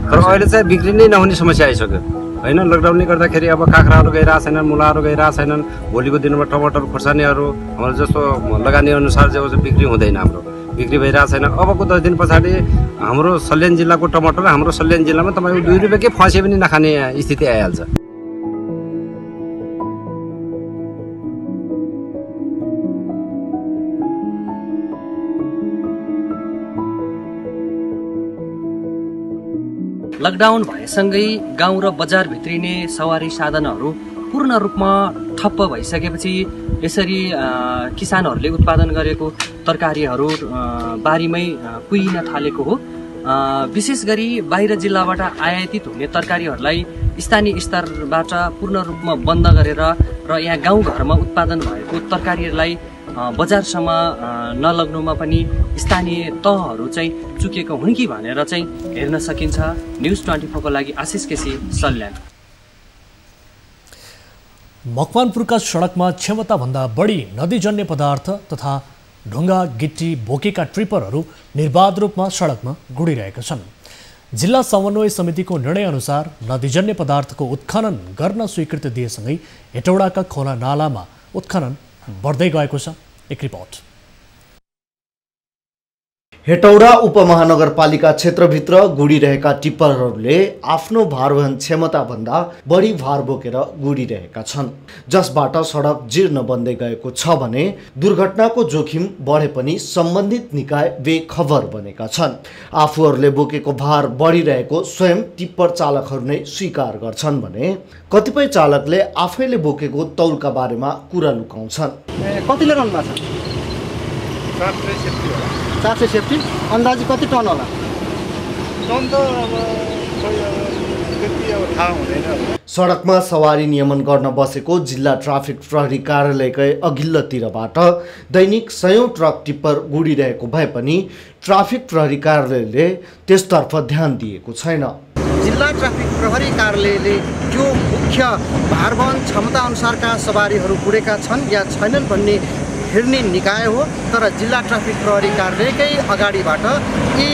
तर अहिले चाहिँ बिक्री नै नहुने समस्या आइसक्यो होइन। लकडाउनले गर्दाखेरि अब काँक्राहरू गइरहेको छैनन्, मुलाहरू गइरहेको छैनन्, भोलिको दिनमा टमाटर खुर्सानीहरू हाम्रो जस्तो लगानी अनुसार चाहिँ बिक्री हुँदैन, हाम्रो बिक्री भइरहेको छैन। अबको 10 दिन पछाडि हाम्रो सल्यान जिल्लाको टमाटर हाम्रो सल्यान जिल्लामा तपाईँको 2 रुपियाँकै फसे पनि नखाने स्थिति आइहाल्छ। लकडाउन भएसँगै गाउँ र बजार भित्रिने सवारी साधनहरू पूर्ण रूपमा ठप्प भइसकेपछि यसरी किसानहरूले उत्पादन गरेको तरकारीहरू बारीमै कुहिन थालेको हो। विशेष गरी बाहिर जिल्लाबाट आयातित हुने तरकारीहरूलाई स्थानीय स्तरबाट पूर्ण रूपमा बन्द गरेर र यहाँ गाउँघरमा उत्पादन भएको तरकारीहरूलाई बजारसम्म नलग्नुमा पनि स्थानीय तहहरू चाहिँ चुकेको हुन् कि भनेर चाहिँ हेर्न सकिन्छ। न्युज 24 को लागि आशिष केसी, सल्यान। मकवानपुरका सडकमा क्षमताभन्दा बढी नदीजन्य पदार्थ तथा ढुङ्गा गिट्टी बोकेका ट्रिपरहरू निर्बाध रूपमा सडकमा गुडिरहेका छन्। जिल्ला समन्वय समितिको निर्णयअनुसार नदीजन्य पदार्थको उत्खनन गर्न स्वीकृति दिएसँगै हेटौडाका खोला नालामा उत्खनन बढ्दै गएको छ। एक रिपोर्ट। हेटौडा उपमहानगरपालिका क्षेत्रभित्र गुडिरहेका टिप्परहरूले आफ्नो भारवहन क्षमताभन्दा बढी भार बोकेर गुडिरहेका छन्, जसबाट सडक जीर्ण बन्दै गएको छ भने दुर्घटनाको जोखिम बढे पनि सम्बन्धित निकाय बेखबर बनेका छन्। आफूहरूले बोकेको भार बढिरहेको स्वयं टिप्पर चालकहरू नै स्वीकार गर्छन् भने कतिपय चालकले आफैले बोकेको तौलका बारेमा कुरा लुकाउँछन्। कतिले रन भएको छ? 470। अन्दाजी कति टन होला? टन त अब त्यति अब थाहा हुँदैन। सडकमा सवारी नियमन गर्न बसेको जिल्ला ट्राफिक प्रहरी कार्यालयकै अघिल्लोतिरबाट दैनिक 100 ट्रक टिप्पर गुडिरहेको भए पनि ट्राफिक प्रहरी कार्यालयले त्यसतर्फ ध्यान दिएको छैन। जिल्ला ट्राफिक प्रहरी कार्यालयले जो मुख्य भारवहन क्षमता अनुसारका सवारीहरू गुडेका छन् या छैनन् भन्ने हेर्ने निकाय हो, तर जिल्ला ट्राफिक प्रहरी कार्यालयकै अगाडिबाट यी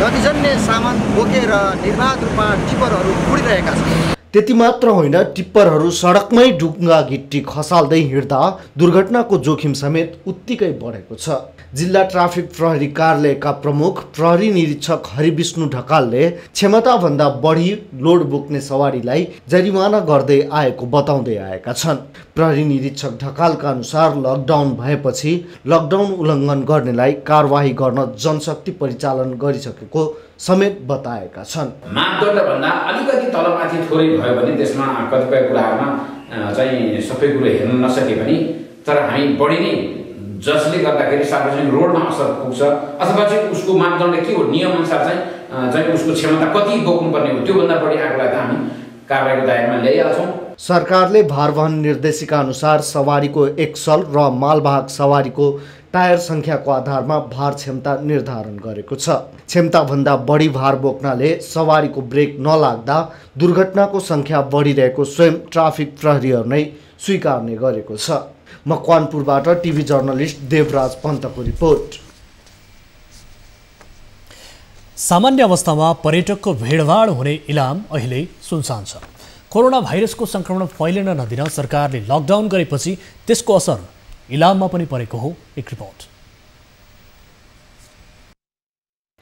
नदीजन्य सामान बोकेर निर्बाध रूपमा टिप्परहरू गुडिरहेका छन्। त्यति मात्र होइन, टिप्परहरू सडकमै ढुङ्गा गिट्टी खसाल्दै हिँड्दा दुर्घटनाको जोखिम समेत उत्तिकै बढेको छ। जिल्ला ट्राफिक प्रहरी कार्यालयका प्रमुख प्रहरी निरीक्षक हरिविष्णु ढकालले क्षमताभन्दा बढी लोड बोक्ने सवारीलाई जरिमाना गर्दै आएको बताउँदै आएका छन्। प्रहरी निरीक्षक ढकालका अनुसार लकडाउन भएपछि लकडाउन उल्लङ्घन गर्नेलाई कारवाही गर्न जनशक्ति परिचालन गरिसकेको समेत बताएका छन्। मापदण्डभन्दा अलिकति तलमाथि थोरै भयो भने त्यसमा कतिपय कुराहरूमा चाहिँ सबै कुरो हेर्न नसके पनि, तर हामी बढी नै जसले गर्दाखेरि सार्वजनिक रोडमा असर पुग्छ अथवा चाहिँ उसको मापदण्ड के हो, नियमअनुसार चाहिँ उसको क्षमता कति बोक्नुपर्ने हो, त्योभन्दा बढी आएकोलाई त हामी कारबाहीको दायरामा ल्याइहाल्छौँ। सरकारले भारवहन निर्देशिका अनुसार सवारीको एक्सल र मालवाहक सवारीको टायर सङ्ख्याको आधारमा भार क्षमता निर्धारण गरेको छ। क्षमताभन्दा बढी भार बोक्नाले सवारीको ब्रेक नलाग्दा दुर्घटनाको सङ्ख्या बढिरहेको स्वयं ट्राफिक प्रहरीहरू नै स्वीकार्ने गरेको छ। मकवानपुरबाट टिभी जर्नलिस्ट देवराज पन्तको रिपोर्ट। सामान्य अवस्थामा पर्यटकको भिडभाड हुने इलाम अहिले सुनसान छ। कोरोना भाइरसको संक्रमण फैलिन नदिन सरकारले लकडाउन गरेपछि त्यसको असर इलाममा पनि परेको हो। एक रिपोर्ट।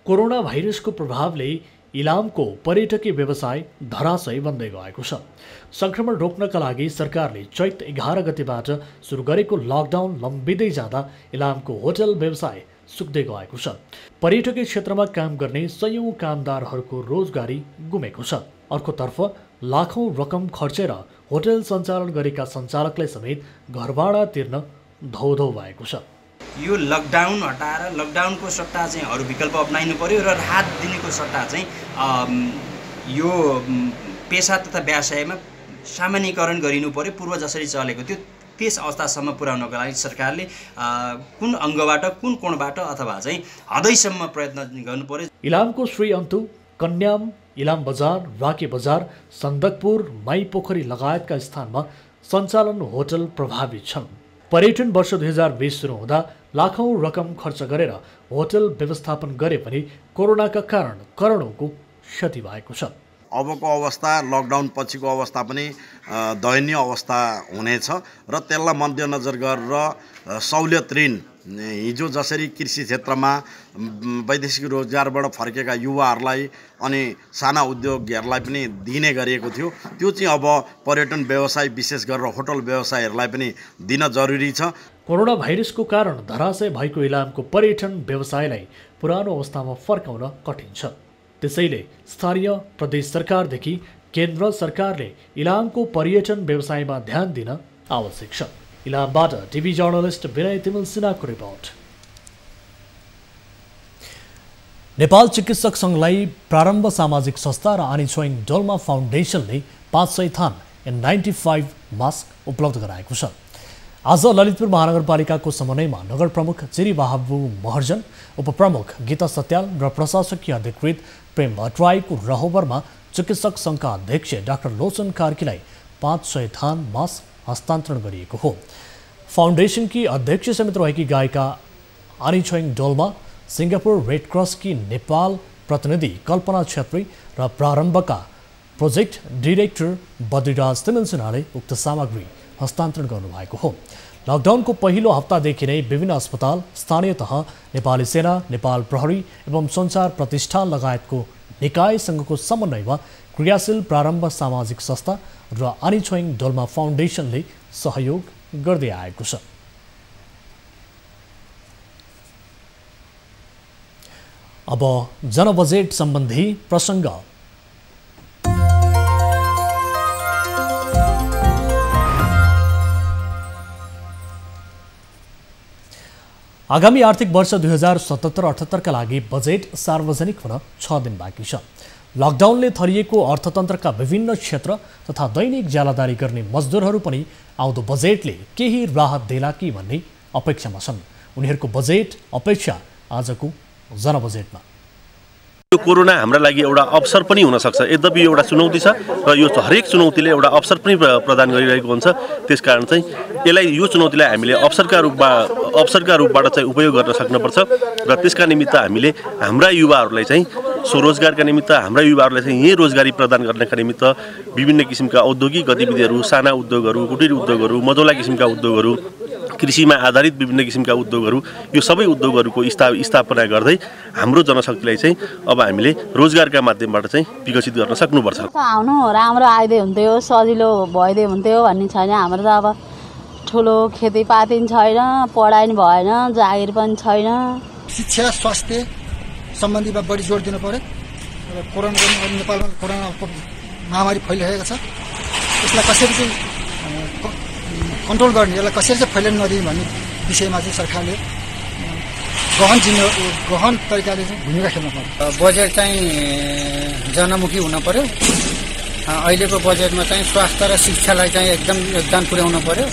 कोरोना भाइरसको प्रभावले इलामको पर्यटकीय व्यवसाय धराशयी बन्दै गएको छ। संक्रमण रोक्नका लागि सरकारले चैत 11 गतेबाट सुरु गरेको लकडाउन लम्बिँदै जाँदा इलामको होटल व्यवसाय सुक्दै गएको छ। पर्यटकीय क्षेत्रमा काम गर्ने सयौं कामदारहरूको रोजगारी गुमेको छ। अर्कोतर्फ लाखौं रकम खर्चेर होटल सञ्चालन गरेका सञ्चालकलाई समेत घरभाडा तिर्न धौधौ भएको छ। यो लकडाउन हटाएर लकडाउनको सट्टा चाहिँ अरू विकल्प अपनाइनु पर्यो र राहत दिनेको सट्टा चाहिँ यो पेसा तथा व्यवसायमा सामान्यीकरण गरिनु पर्यो। पूर्व जसरी चलेको थियो त्यस अवस्थासम्म पुर्याउनको लागि सरकारले कुन अङ्गबाट कुन कोणबाट अथवा चाहिँ हदैसम्म प्रयत्न गर्नु पर्यो। इलामको श्री अन्तु, कन्याम, इलाम बजार, राके बजार, सन्दकपुर, माई पोखरी लगायतका स्थानमा सञ्चालन होटल प्रभावित छन्। पर्यटन वर्ष 2020 सुरु हुँदा लाखौं रकम खर्च गरेर होटल व्यवस्थापन गरे पनि कोरोनाका कारण करोडौंको क्षति भएको छ। अबको अवस्था लकडाउन पछिको अवस्था पनि दयनीय अवस्था हुनेछ र त्यसलाई मध्यनजर गरेर सहुलियत ऋण हिजो जसरी कृषि क्षेत्रमा वैदेशिक रोजगारबाट फर्केका युवाहरूलाई अनि साना उद्योगहरूलाई पनि दिने गरिएको थियो, त्यो चाहिँ अब पर्यटन व्यवसाय विशेष गरेर होटल व्यवसायहरूलाई पनि दिन जरुरी छ। कोरोना भाइरसको कारण धराशय भएको इलामको पर्यटन व्यवसायलाई पुरानो अवस्थामा फर्काउन कठिन छ। त्यसैले स्थानीय प्रदेश सरकारदेखि केन्द्र सरकारले इलामको पर्यटन व्यवसायमा ध्यान दिन आवश्यक छ। इलामबाट टिभी जर्नलिस्ट विनय तिमल सिन्हाको रिपोर्ट। नेपाल चिकित्सक संघलाई प्रारम्भ सामाजिक संस्था र आनी छोइङ डोल्मा फाउन्डेसनले 500 थान N95 मास्क उपलब्ध गराएको छ। आज ललितपुर महानगरपालिकाको समन्वयमा नगर प्रमुख चिरी बाबु महर्जन, उपप्रमुख गीता सत्याल र प्रशासकीय अधिकृत प्रेम भट्टराईको रहोबरमा चिकित्सक संघका अध्यक्ष डाक्टर लोचन कार्कीलाई 500 थान मास्क हस्तान्तरण गरिएको हो। फाउन्डेसनकी अध्यक्ष समेत रहेकी गायिका आनी छोइङ डोल्मा, सिङ्गापुर रेड क्रसकी नेपाल प्रतिनिधि कल्पना छेत्री र प्रारम्भका प्रोजेक्ट डाइरेक्टर बद्रीराज तिमल सिन्हाले उक्त सामग्री हस्तान्तरण गर्नुभएको हो। लकडाउनको पहिलो हप्तादेखि नै विभिन्न अस्पताल, स्थानीय तह, नेपाली सेना, नेपाल प्रहरी एवं सञ्चार प्रतिष्ठान लगायतको निकायसँगको समन्वयमा क्रियाशील प्रारम्भ सामाजिक संस्था र आनी छोइङ डोल्मा फाउन्डेसनले सहयोग गर्दै आएको छ। अब जनबजेट सम्बन्धी प्रसङ्ग। आगामी आर्थिक वर्ष 2077-78 का लागि बजेट सार्वजनिक हुन 6 दिन बाँकी छ। लकडाउनले थरिएको अर्थतन्त्रका विभिन्न क्षेत्र तथा दैनिक ज्यालादारी गर्ने मजदुरहरू पनि आउँदो बजेटले केही राहत देला कि भन्ने अपेक्षामा छन्। उनीहरूको बजेट अपेक्षा आजको जनबजेटमा। यो कोरोना हाम्रा लागि एउटा अवसर पनि हुन सक्छ। यद्यपि एउटा चुनौती छ र यो हरेक चुनौतीले एउटा अवसर पनि प्रदान गरिरहेको हुन्छ। त्यसकारण चाहिँ यसलाई यो चुनौतीलाई हामीले अवसरका रूपबाट चाहिँ उपयोग गर्न सक्नुपर्छ र त्यसका निमित्त हामीले हाम्रा युवाहरूलाई चाहिँ स्वरोजगारका निमित्त, हाम्रा युवाहरूलाई चाहिँ यही रोजगारी प्रदान गर्नका निमित्त विभिन्न किसिमका औद्योगिक गतिविधिहरू, साना उद्योगहरू, कुटीर उद्योगहरू, मझौला किसिमका उद्योगहरू, कृषिमा आधारित विभिन्न किसिमका उद्योगहरू, यो सबै उद्योगहरूको स्थापना गर्दै हाम्रो जनशक्तिलाई चाहिँ अब हामीले रोजगारका माध्यमबाट चाहिँ विकसित गर्न सक्नुपर्छ। आउनु राम्रो आइदिए हुन्थ्यो, सजिलो भइदिए हुन्थ्यो भन्ने छैन। हाम्रो त अब ठुलो खेतीपाती पनि छैन, पढाइ पनि भएन, जागिर पनि छैन। शिक्षा स्वास्थ्य सम्बन्धीमा बढी जोड दिनु पर्यो। कोरोना नेपालमा कोरोना महामारी फैलिरहेको छ, यसलाई कसरी चाहिँ कन्ट्रोल गर्ने, यसलाई कसरी चाहिँ फैलिन नदिने भन्ने विषयमा चाहिँ सरकारले गहन तरिकाले चाहिँ भूमिका खेल्नु पर्यो। बजेट चाहिँ जनमुखी हुन पर्यो। अहिलेको बजेटमा चाहिँ स्वास्थ्य र शिक्षालाई चाहिँ एकदम योगदान पुर्याउनु पर्यो।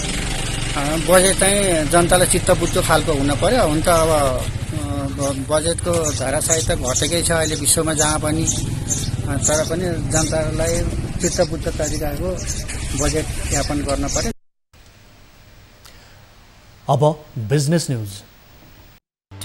बजेट चाहिँ जनतालाई चित्त बुझ्दो खालको हुन पर्यो। हुन त अब बजेटको धाराशाही त घटेकै छ अहिले विश्वमा जहाँ पनि, तर पनि जनतालाई चित्त बुझ्दो तरिकाको बजेट यापन गर्न पर्यो। अब बिजनेस न्यूज।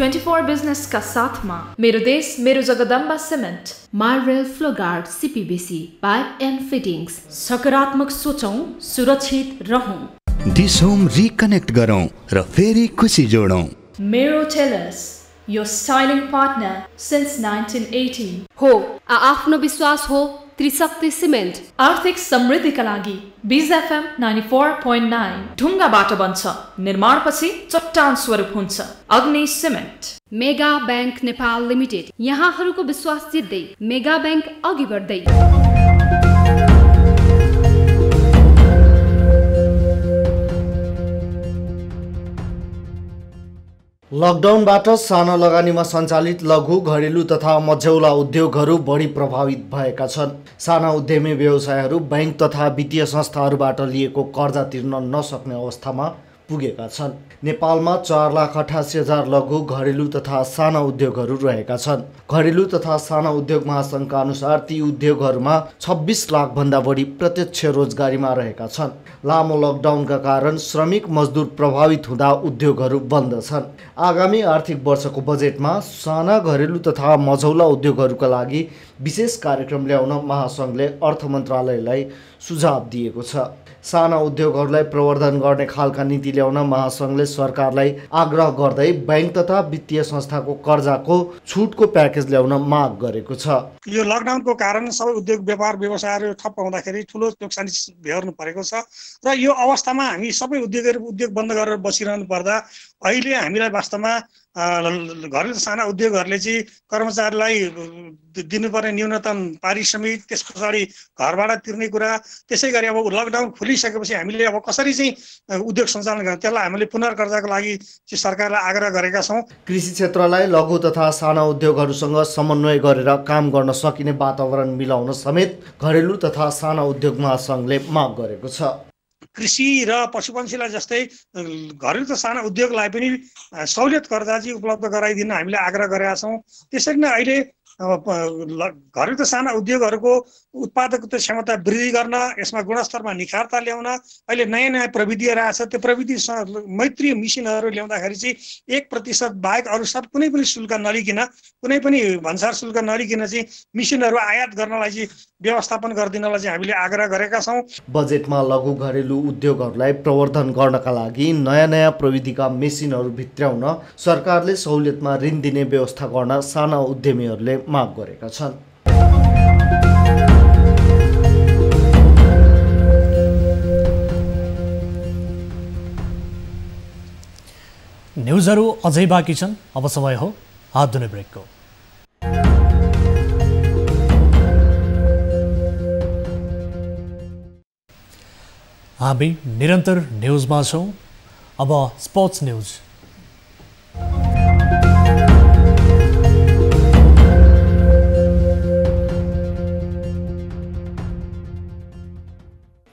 24 बिजनेस का साथ में मेरो देश मेरो Jagadamba cement, marvel FlowGuard CPVC pipe and fittings. सकारात्मक सोचौं, सुरक्षित रहौं। दिस होम रिकनेक्ट गरौं र फेरि खुसी जोडौं। मेरो tailors, your styling partner since 1980 हो। आफ्नो विश्वास हो त्रिशक्ति सिमेन्ट। आर्थिक समृद्धिका लागि बीज FM 94.9 ढुङ्गाबाट बन्छ, निर्माणपछि चट्टान स्वरूप हुन्छ। Agni cement. Mega Bank Nepal limited, यहाँहरूको विश्वास जित्दै मेगा बैंक अघि बढ्दै। लकडाउनबाट सानो लगानीमा सञ्चालित लघु, घरेलु तथा मझौला उद्योगहरू बढी प्रभावित भएका छन्। साना उद्यमी व्यवसायहरू बैंक तथा वित्तीय संस्थाहरूबाट लिएको कर्जा तिर्न नसक्ने अवस्थामा पुगेका छन्। नेपालमा 4,88,000 लघु, घरेलु तथा साना उद्योगहरू रहेका छन्। घरेलु तथा साना उद्योग महासङ्घका अनुसार ती उद्योगहरूमा 26 लाखभन्दा बढी प्रत्यक्ष रोजगारीमा रहेका छन्। लामो लकडाउनका कारण श्रमिक मजदुर प्रभावित हुँदा उद्योगहरू बन्द छन्। आगामी आर्थिक वर्षको बजेटमा साना, घरेलु तथा मझौला उद्योगहरूका लागि विशेष कार्यक्रम ल्याउन महासङ्घले अर्थ मन्त्रालयलाई सुझाव दिएको छ। साना उद्योगहरूलाई प्रवर्धन गर्ने खालका नीति ल्याउन महासङ्घले सरकारलाई आग्रह गर्दै बैंक तथा वित्तीय संस्थाको कर्जाको छुटको प्याकेज ल्याउन माग गरेको छ। यो लकडाउनको कारण सबै उद्योग व्यापार व्यवसायहरू ठप्प हुँदाखेरि ठुलो नोक्सानी बेहोर्नु परेको छ र यो अवस्थामा हामी सबै उद्योग बन्द गरेर बसिरहनु पर्दा अहिले हामीलाई वास्तवमा घरेलु साना उद्योगहरूले चाहिँ कर्मचारीलाई दिनुपर्ने न्यूनतम पारिश्रमिक, त्यस पछाडि घरबाट तिर्ने कुरा, त्यसै गरी अब लकडाउन खुलिसकेपछि हामीले अब कसरी चाहिँ उद्योग सञ्चालन गर्ने त्यसलाई हामीले पुनर्कर्जाको लागि चाहिँ सरकारलाई आग्रह गरेका छौँ। कृषि क्षेत्रलाई लघु तथा साना उद्योगहरूसँग समन्वय गरेर काम गर्न सकिने वातावरण मिलाउन समेत घरेलु तथा साना उद्योग महासङ्घले माग गरेको छ। कृषि र पशुपन्छीलाई जस्तै घरेलु त साना उद्योगलाई पनि सहुलियत कर्जा चाहिँ उपलब्ध गराइदिन हामीले आग्रह गरेका छौँ। त्यसरी नै अहिले घरेलु त साना उद्योगहरूको उत्पादकता क्षमता वृद्धि गर्न, यसमा गुणस्तरमा निखारता ल्याउन अहिले नयाँ नयाँ प्रविधिहरू आएको छ। त्यो प्रविधि मैत्रीय मिसिनहरू ल्याउँदाखेरि चाहिँ 1% बाहेक अरू सब कुनै पनि शुल्क नलिकन, कुनै पनि भन्सार शुल्क नलिकन चाहिँ मिसिनहरू आयात गर्नलाई चाहिँ व्यवस्थापन गरिदिनलाई चाहिँ हामीले आग्रह गरेका छौँ। बजेटमा लघु, घरेलु उद्योगहरूलाई प्रवर्धन गर्नका लागि नयाँ नयाँ प्रविधिका मेसिनहरू भित्र्याउन सरकारले सहुलियतमा ऋण दिने व्यवस्था गर्न साना उद्यमीहरूले माग गरेका छन्। न्युजहरू अझै बाँकी छन्, अब समय हो हात धुने ब्रेकको। हामी निरन्तर न्युजमा छौँ। अब स्पोर्ट्स न्युज।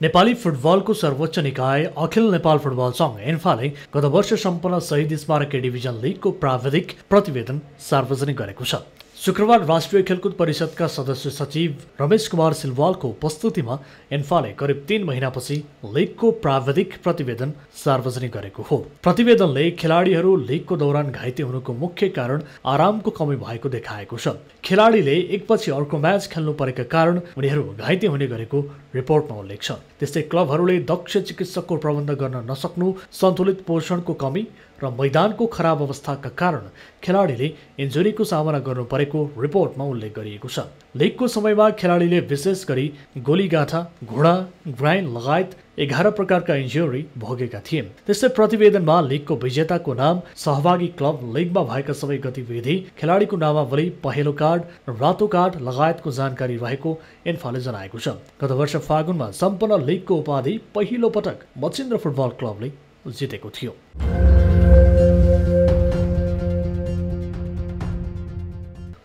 नेपाली फुटबलको सर्वोच्च निकाय अखिल नेपाल फुटबल सङ्घ एन्फाले गत वर्ष सम्पन्न शहीद स्मारक डिभिजन लिगको प्राविधिक प्रतिवेदन सार्वजनिक गरेको छ। शुक्रबार राष्ट्रिय खेलकुद परिषदका सदस्य सचिव रमेश कुमार सिलवालको उपस्थितिमा एन्फाले करिब 3 महिनापछि लिगको प्राविधिक प्रतिवेदन सार्वजनिक गरेको हो। प्रतिवेदनले खेलाडीहरू लिगको दौरान घाइते हुनुको मुख्य कारण आरामको कमी भएको देखाएको छ। खेलाडीले एकपछि अर्को म्याच खेल्नु परेका कारण उनीहरू घाइते हुने गरेको रिपोर्टमा उल्लेख छ। त्यस्तै क्लबहरूले दक्ष चिकित्सकको प्रबन्ध गर्न नसक्नु, सन्तुलित पोषणको कमी र मैदानको खराब अवस्थाका कारण खेलाडीले इन्जुरीको सामना गर्नु परेको रिपोर्टमा उल्लेख गरिएको छ। लिगको समयमा खेलाडीले विशेष गरी गोलीगाँठा, घुँडा, ग्राइन्ड लगायत 11 प्रकारका इन्जुरी भोगेका थिए। त्यस्तै प्रतिवेदनमा लिगको विजेताको नाम, सहभागी क्लब, लिगमा भएका सबै गतिविधि, खेलाडीको नामावली, पहेँलो कार्ड, रातो कार्ड लगायतको जानकारी रहेको एन्फाले जनाएको छ। गत वर्ष फागुनमा सम्पन्न लिगको उपाधि पहिलो पटक मचिन्द्र फुटबल क्लबले जितेको थियो।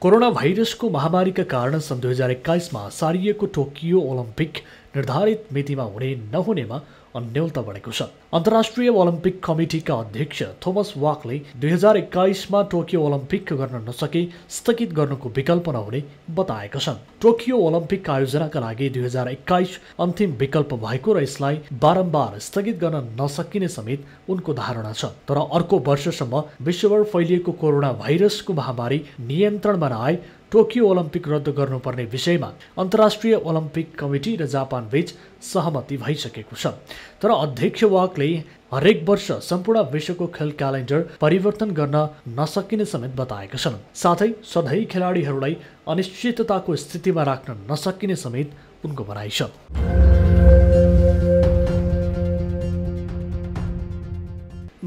कोरोना भाइरसको महामारीका कारण सन् 2021 सारिएको टोकियो ओलम्पिक निर्धारित मितिमा हुने नहुनेमा न्यूनता बढेको छ। अन्तर्राष्ट्रिय ओलम्पिक कमिटीका अध्यक्ष थोमस वाकले 2021मा टोकियो ओलम्पिक गर्न नसके स्थगित गर्नुको विकल्प नहुने बताएका छन्। टोकियो ओलम्पिक आयोजनाका लागि 2021 अन्तिम विकल्प भएको र यसलाई बारम्बार स्थगित गर्न नसकिने समेत उनको धारणा छ। तर अर्को वर्षसम्म विश्वभर फैलिएको कोरोना भाइरसको महामारी नियन्त्रणमा नआए टोकियो ओलम्पिक रद्द गर्नुपर्ने विषयमा अन्तर्राष्ट्रिय ओलम्पिक कमिटी र जापान बीच सहमति भइसकेको छ। तर अध्यक्ष वाकले हरेक वर्ष सम्पूर्ण विश्वको खेल क्यालेन्डर परिवर्तन गर्न नसकिने समेत बताएका छन्। साथै सधैँ खेलाडीहरूलाई अनिश्चितताको स्थितिमा राख्न नसकिने समेत उनको भनाइ छ।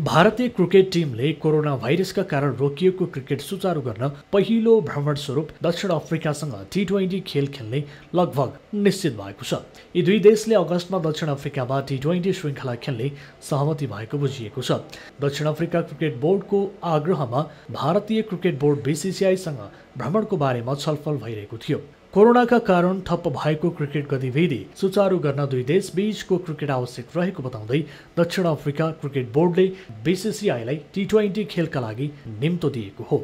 भारतीय क्रिकेट टिमले कोरोना भाइरसका कारण रोकिएको क्रिकेट सुचारू गर्न पहिलो भ्रमण स्वरूप दक्षिण अफ्रिकासँग T20 खेल खेल्ने लगभग निश्चित भएको छ। यी दुई देशले अगस्तमा दक्षिण अफ्रिकामा T20 श्रृङ्खला खेल्ने सहमति भएको बुझिएको छ। दक्षिण अफ्रिका क्रिकेट बोर्डको आग्रहमा भारतीय क्रिकेट बोर्ड BCCI-सँग भ्रमणको बारेमा छलफल भइरहेको थियो। कोरोनाका कारण ठप्प भएको क्रिकेट गतिविधि सुचारू गर्न दुई देश बीचको क्रिकेट आवश्यक रहेको बताउँदै दक्षिण अफ्रिका क्रिकेट बोर्डले BCCI-लाई T20 खेलका लागि निम्तो दिएको हो।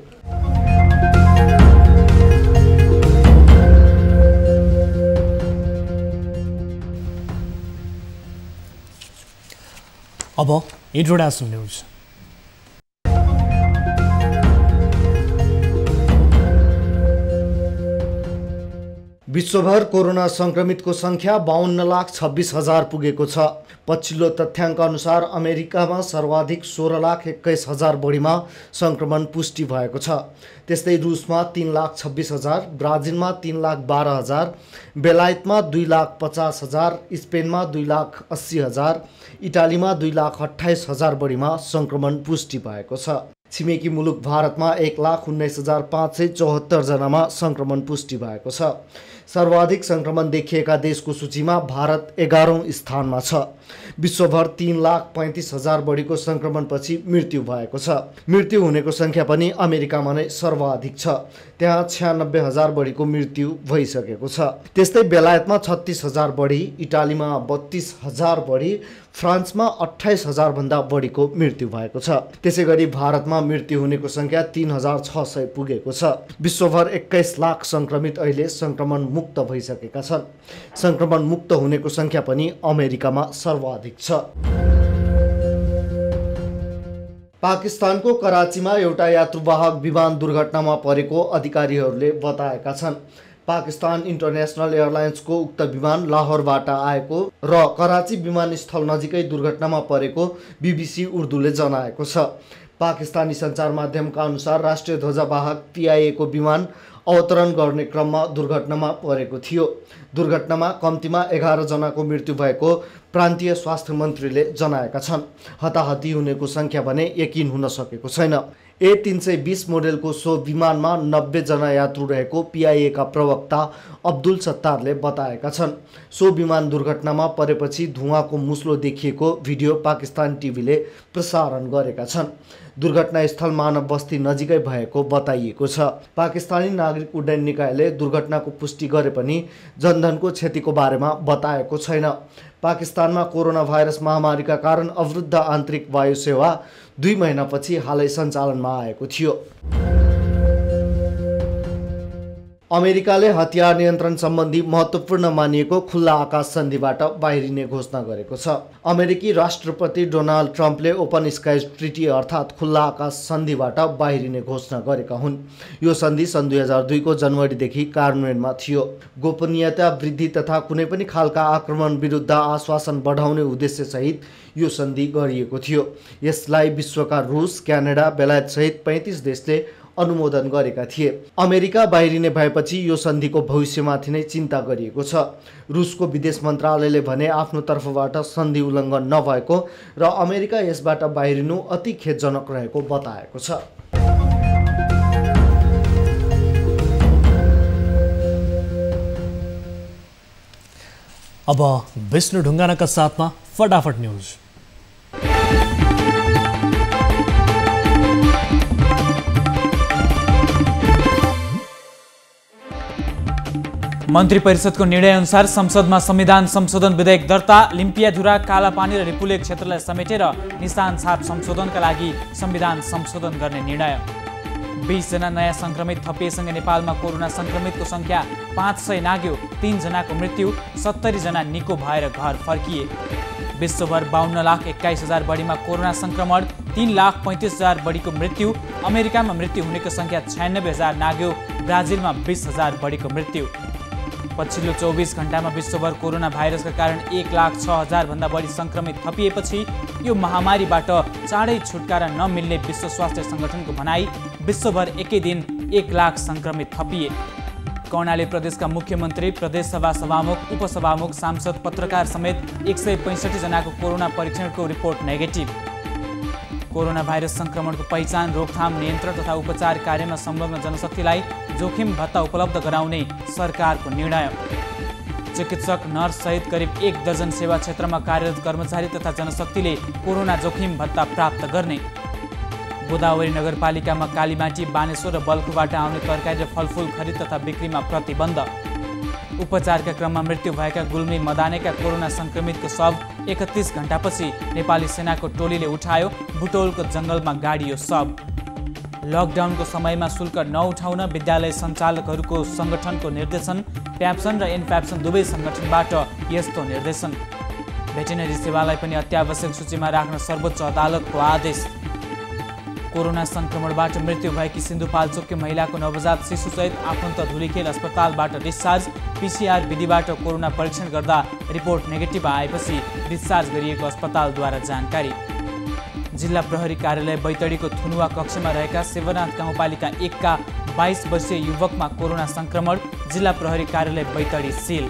अब इन्टरनेसनल न्यूज। विश्वभर कोरोना संक्रमितको संख्या 52,26,000 पुगेको छ। पछिल्लो तथ्याङ्क अनुसार अमेरिकामा सर्वाधिक 16,21,000 बढीमा संक्रमण पुष्टि भएको छ। त्यस्तै रुसमा 3,26,000, ब्राजिलमा 3,12,000, बेलायतमा 2,50,000, स्पेनमा 2,80,000, इटालीमा 2,28,000 बढीमा संक्रमण पुष्टि भएको छ। छिमेकी मुलुक भारतमा 1,19,574 जनामा संक्रमण पुष्टि भएको छ। सर्वाधिक संक्रमण देखिएका देशको सूचीमा भारत 11औं स्थानमा छ। विश्वभर 3,35,000 बढीको संक्रमणपछि मृत्यु भएको छ। मृत्यु हुनेको संख्या पनि अमेरिकामा नै सर्वाधिक छ। त्यहाँ 96,000 बढीको मृत्यु भइसकेको छ। त्यस्तै बेलायतमा 36,000 बढी, इटालीमा 32,000 बढी, फ्रान्समा 28,000 भन्दा बढीको मृत्यु भएको छ। त्यसैगरी भारतमा मृत्यु हुनेको संख्या 3,600 पुगेको छ। विश्वभर 21 लाख संक्रमित अहिले संक्रमण मुक्त भइसकेका छन्। संक्रमण मुक्त हुनेको संख्या पनि अमेरिकामा सर्वाधिक छ। पाकिस्तानको कराचीमा एउटा यात्रुवाहक विमान दुर्घटनामा परेको अधिकारीहरूले बताएका छन्। पाकिस्तान इन्टरनेसनल एयरलाइन्सको उक्त विमान लाहोरबाट आएको र कराची विमानस्थल नजिकै दुर्घटनामा परेको BBC उर्दूले जनाएको छ। पाकिस्तानी सञ्चार माध्यमका अनुसार राष्ट्रिय ध्वजवाहक PIA को विमान अवतरण गर्ने क्रममा दुर्घटनामा परेको थियो। दुर्घटनामा कम्तीमा 11 जनाको मृत्यु भएको प्रान्तीय स्वास्थ्य मन्त्रीले जनाएका छन्। हताहती हुनेको संख्या भने यकिन हुन सकेको छैन। A320 मोडेलको सो विमानमा 90 जना यात्रु रहेको PIA का प्रवक्ता अब्दुल सत्तारले बताएका छन्। सो विमान दुर्घटनामा परेपछि धुवाँको मुस्लो देखिएको भिडियो पाकिस्तान टिभीले प्रसारण गरेका छन्। दुर्घटनास्थल मानव बस्ती नजिकै भएको बताइएको छ। पाकिस्तानी नागरिक उड्डयन निकायले दुर्घटनाको पुष्टि गरे पनि जनधनको क्षतिको बारेमा बताएको छैन। पाकिस्तानमा कोरोना भाइरस महामारीका कारण अवरुद्ध आन्तरिक वायु सेवा 2 महिनापछि हालै सञ्चालनमा आएको थियो। अमेरिकाले हतियार नियन्त्रण सम्बन्धी महत्त्वपूर्ण मानिएको खुल्ला आकाश सन्धिबाट बाहिरिने घोषणा गरेको छ। अमेरिकी राष्ट्रपति डोनाल्ड ट्रम्पले ओपन स्काइज ट्रिटी अर्थात् खुल्ला आकाश सन्धिबाट बाहिरिने घोषणा गरेका हुन्। यो सन्धि सन् 2002 को जनवरीदेखि कार्यान्वयनमा थियो। गोपनीयता वृद्धि तथा कुनै पनि खालका आक्रमण विरुद्ध आश्वासन बढाउने उद्देश्यसहित यो सन्धि गरिएको थियो। यसलाई विश्वका रुस, क्यानाडा, बेलायत सहित 35 देशले अनुमोदन गरेका थिए। अमेरिका बाहिरिने भएपछि यो सन्धिको भविष्यमाथि नै चिन्ता गरिएको छ। रुसको विदेश मन्त्रालयले भने आफ्नो तर्फबाट सन्धि उल्लङ्घन नभएको र अमेरिका यसबाट बाहिरिनु अति खेदजनक रहेको बताएको छ। अब विष्णु ढुङ्गानाका साथमा फटाफट न्यूज। मन्त्री परिषदको निर्णयअनुसार संसदमा संविधान संशोधन विधेयक दर्ता। लिम्पियाधुरा, कालापानी र रिपुले क्षेत्रलाई समेटेर निशान छाप संशोधनका लागि संविधान संशोधन गर्ने निर्णय। 20 जना नयाँ संक्रमित थपिएसँगै नेपालमा कोरोना संक्रमितको संख्या 500 नाग्यो। 3 जनाको मृत्यु, 70 जना निको भएर घर फर्किए। विश्वभर 52,21,000 बढीमा कोरोना संक्रमण, 3,35,000 बढीको मृत्यु। अमेरिकामा मृत्यु हुनेको संख्या 96,000 नाग्यो। ब्राजिलमा 20,000 बढीको मृत्यु। पछिल्लो 24 घण्टामा विश्वभर कोरोना भाइरसका कारण 1,06,000 भन्दा बढी संक्रमित थपिएपछि यो महामारीबाट चाँडै छुटकारा नमिल्ने विश्व स्वास्थ्य संगठनको भनाई। विश्वभर एकै दिन 1 लाख संक्रमित थपिए। कर्णाली प्रदेशका मुख्यमन्त्री, प्रदेशसभा सभामुख, उपसभामुख, सांसद, पत्रकार समेत 165 जनाको कोरोना परीक्षणको रिपोर्ट नेगेटिभ। कोरोना भाइरस संक्रमणको पहिचान, रोकथाम, नियन्त्रण तथा उपचार कार्यमा संलग्न जनशक्तिलाई जोखिम भत्ता उपलब्ध गराउने सरकारको निर्णय। चिकित्सक, नर्स सहित करिब 1 दर्जन सेवा क्षेत्रमा कार्यरत कर्मचारी तथा जनशक्तिले कोरोना जोखिम भत्ता प्राप्त गर्ने। गोदावरी नगरपालिकामा कालीमाटी, बानेश्वर र बल्खुबाट आउने तरकारी र फलफुल खरिद तथा बिक्रीमा प्रतिबन्ध। उपचारका क्रममा मृत्यु भएका गुल्मी मदानेका कोरोना संक्रमितको शव 31 घण्टापछि नेपाली सेनाको टोलीले उठायो। बुटौलको जङ्गलमा गाडियो शव। लकडाउनको समयमा शुल्क नउठाउन विद्यालय सञ्चालकहरूको सङ्गठनको निर्देशन। प्याप्सन र एनप्याप्सन दुवै सङ्गठनबाट यस्तो निर्देशन। भेटेनरी सेवालाई पनि अत्यावश्यक सूचीमा राख्न सर्वोच्च अदालतको आदेश। कोरोना संक्रमणबाट मृत्यु भएकी सिन्धुपाल्चोककी महिलाको नवजात शिशुसहित आफन्त धुलीखेल अस्पतालबाट डिस्चार्ज। पीसीआर विधिबाट कोरोना परीक्षण गर्दा रिपोर्ट नेगेटिभ आएपछि डिस्चार्ज गरिएको अस्पतालद्वारा जानकारी। जिल्ला प्रहरी कार्यालय बैतडीको थुनुवा कक्षमा रहेका शिवनाथ गाउँपालिका 1 का 22 वर्षीय युवकमा कोरोना संक्रमण। जिल्ला प्रहरी कार्यालय बैतडी सील।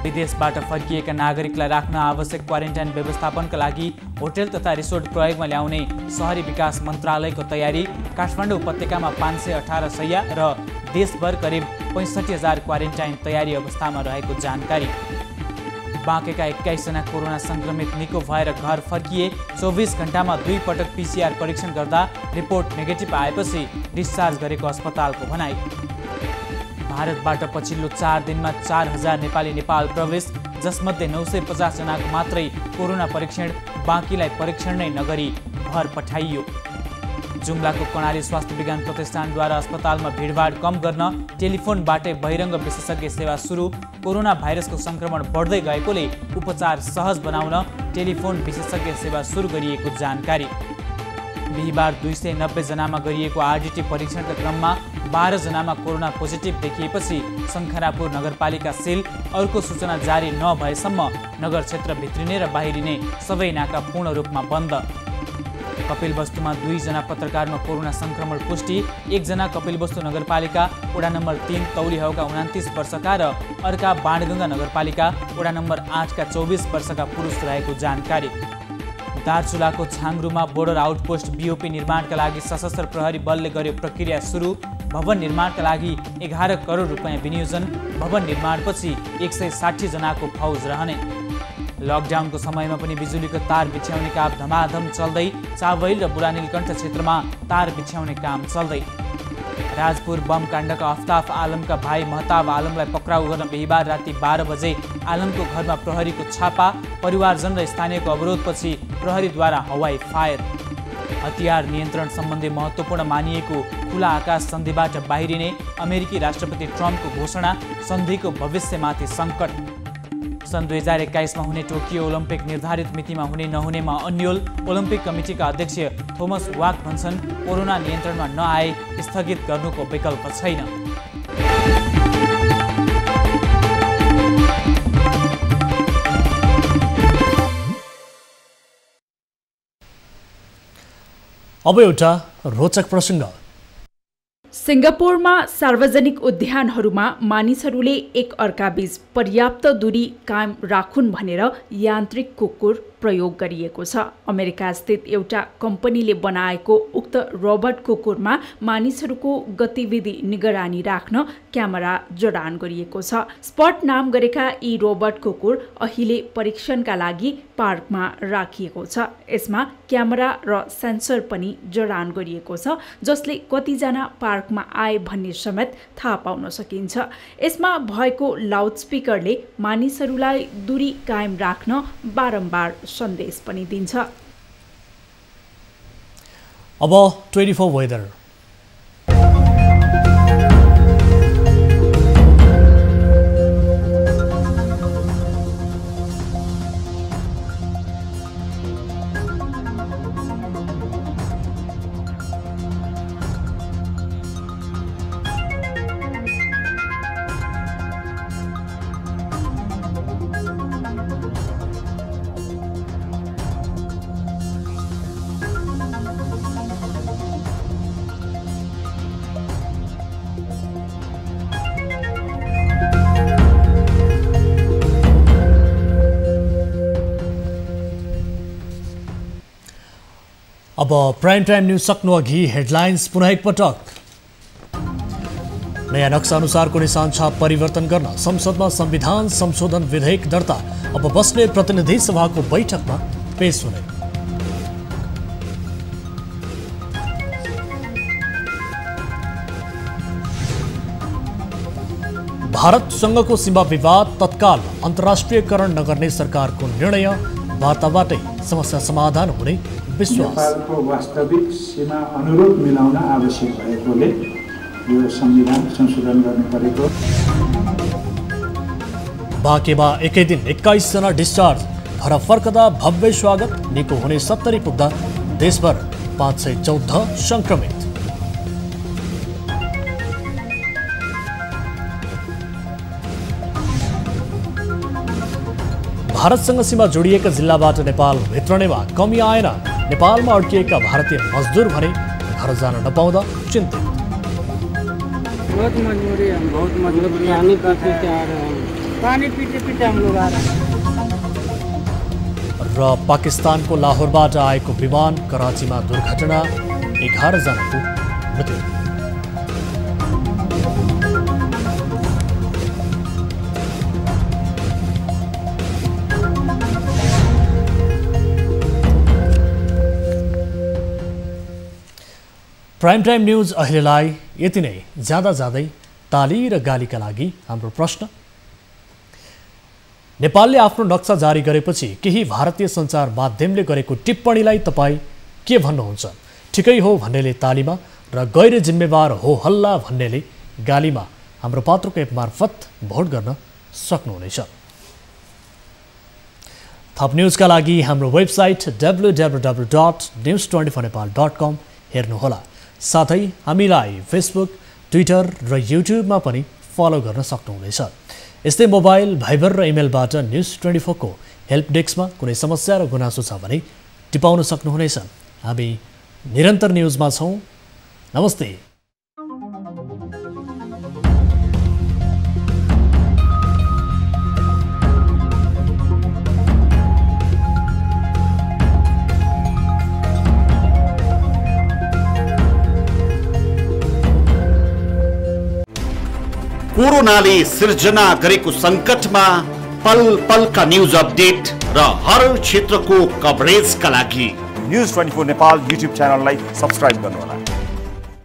विदेशबाट फर्किएका नागरिकलाई राख्न आवश्यक क्वारेन्टाइन व्यवस्थापनका लागि होटल तथा रिसोर्ट प्रयोगमा ल्याउने शहरी विकास मन्त्रालयको तयारी। काठमाडौँ उपत्यकामा 518 शैया र देशभर करिब 65,000 क्वारेन्टाइन तयारी अवस्थामा रहेको जानकारी। बाँकेका 21 जना कोरोना संक्रमित निको भएर घर फर्किए। 24 घण्टामा 2 पटक पीसीआर परीक्षण गर्दा रिपोर्ट नेगेटिभ आएपछि डिस्चार्ज गरेको अस्पतालको भनाई। भारतबाट पछिल्लो 4 दिनमा 4,000 नेपाली नेपाल प्रवेश, जसमध्ये 950 जनाको मात्रै कोरोना परीक्षण, बाँकीलाई परीक्षण नै नगरी घर पठाइयो। जुम्लाको कर्णाली स्वास्थ्य विज्ञान प्रतिष्ठानद्वारा अस्पतालमा भिडभाड कम गर्न टेलिफोनबाटै बहिरङ्ग विशेषज्ञ सेवा सुरु। कोरोना भाइरसको संक्रमण बढ्दै गएकोले उपचार सहज बनाउन टेलिफोन विशेषज्ञ सेवा सुरु गरिएको जानकारी। बिहिबार 290 जनामा गरिएको आरडीटी परीक्षणका क्रममा 12 जनामा कोरोना पोजिटिभ देखिएपछि शङ्खरापुर नगरपालिका सील। अर्को सूचना जारी नभएसम्म नगर क्षेत्र भित्रिने र बाहिरिने सबै नाका पूर्ण रूपमा बन्द। कपिलवस्तुमा 2 जना पत्रकारमा कोरोना संक्रमण पुष्टि। 1 जना कपिलवस्तु नगरपालिका वडा नम्बर 3 तौलिहाउका 29 वर्षका र अर्का बाणगङ्गा नगरपालिका वडा नम्बर 8 का 24 वर्षका पुरुष रहेको जानकारी। दार्चुलाको छाङ्रुमा बोर्डर आउटपोस्ट बीओपी निर्माणका लागि सशस्त्र प्रहरी बलले गर्यो प्रक्रिया सुरु। भवन निर्माणका लागि 11 करोड रुपियाँ विनियोजन। भवन निर्माणपछि 160 जनाको फौज रहने। लकडाउनको समयमा पनि बिजुलीको तार बिछ्याउने काम धमाधम चल्दै। चावैल र बुढानीलकण्ठ क्षेत्रमा तार बिछ्याउने काम चल्दै। राजपुर बम काण्डका अफ्ताफ आलमका भाइ महताब आलमलाई पक्राउ गर्न बिहिबार राति 12 बजे आलमको घरमा प्रहरीको छापा। परिवारजन र स्थानीयको अवरोधपछि प्रहरीद्वारा हवाई फायर। हतियार नियन्त्रण सम्बन्धी महत्त्वपूर्ण मानिएको खुला आकाश सन्धिबाट बाहिरिने अमेरिकी राष्ट्रपति ट्रम्पको घोषणा। सन्धिको भविष्यमाथि सङ्कट। सन् 2021 मा हुने टोकियो ओलम्पिक निर्धारित मितिमा हुने नहुनेमा अन्यल। ओलम्पिक कमिटीका अध्यक्ष थोमस वाक भन्छन् कोरोना नियन्त्रणमा नआए स्थगित गर्नुको विकल्प छैन। अब एउटा रोचक प्रसङ्ग। सिङ्गापुरमा सार्वजनिक उद्यानहरूमा मानिसहरूले एक अर्काबीच पर्याप्त दूरी कायम राखुन् भनेर यान्त्रिक कुकुर प्रयोग गरिएको छ। अमेरिका स्थित एउटा कम्पनीले बनाएको उक्त रोबोट कुकुरमा मानिसहरूको गतिविधि निगरानी राख्न क्यामेरा जडान गरिएको छ। स्पट नाम गरेका यी रोबोट कुकुर अहिले परीक्षणका लागि पार्कमा राखिएको छ। यसमा क्यामेरा र सेन्सर पनि जडान गरिएको छ, जसले कतिजना पार्कमा आए भन्ने समेत थाहा पाउन सकिन्छ। यसमा भएको लाउडस्पिकरले मानिसहरूलाई दूरी कायम राख्न बारम्बार सन्देश पनि दिन्छ। अब 24 वेदर। अब प्राइम टाइम न्यूज सक्नु अघि हेडलाइन्स पुनः एकपटक। नयाँ नक्सा अनुसारको निशान छाप परिवर्तन गर्न संसदमा संविधान संशोधन विधेयक दर्ता अब बस्ने प्रतिनिधि सभाको बैठकमा पेश हुने। भारतसँगको सीमा विवाद तत्काल अन्तर्राष्ट्रियकरण नगर्ने सरकारको निर्णय, वार्ताबाटै समस्या समाधान हुने विश्वास। नेपालको वास्तविक सीमा अनुरूप मिलाउन आवश्यक भएकोले यो संविधान संशोधन गर्नु परेको। बाँकेमा एकै दिन 21 जना डिस्चार्ज, घर फर्कदा भव्य स्वागत, निको हुने 70 पुग्दा देशभर 514 संक्रमित। भारतसँग सीमा जोडिएका जिल्लाबाट नेपाल भित्रनेमा कमी आएन। नेपालमा अड्किएका भारतीय मजदुर भने घर जान नपाउँदा चिन्तित। बहुत मजबूरी है, बहुत मजबूरी, पानी पीते आ रहे हैं, पानी पीते हम लोग आ रहे हैं। र पाकिस्तानको लाहोरबाट आएको विमान कराचीमा दुर्घटना, 11 जनाको मृत्यु। प्राइम टाइम न्यूज अहिलेलाई यति नै। ज्यादा जाँदै ताली र गालीका लागि हाम्रो प्रश्न। नेपालले आफ्नो नक्सा जारी गरेपछि केही भारतीय सञ्चार माध्यमले गरेको टिप्पणीलाई तपाईँ के भन्नुहुन्छ? ठिकै हो भन्नेले तालीमा र गैर जिम्मेवार हो हल्ला भन्नेले गालीमा हाम्रो पात्रको एप मार्फत भोट गर्न सक्नुहुनेछ। थप न्युजका लागि हाम्रो वेबसाइट www.news24nepal.com हेर्नुहोला। साथै हामीलाई फेसबुक, ट्विटर र युट्युबमा पनि फलो गर्न सक्नुहुनेछ। यस्तै मोबाइल, भाइबर र इमेलबाट न्युज 24 को हेल्प डेस्कमा कुनै समस्या र गुनासो छ भने टिपाउन सक्नुहुनेछ। हामी निरन्तर न्युजमा छौँ। नमस्ते। कोरोनाले सिर्जना गरेको सङ्कटमा पल पलका न्युज अपडेट र हर क्षेत्रको कभरेजका लागि न्युज 24 नेपाल युट्युब च्यानललाई सब्स्क्राइब गर्नुहोला।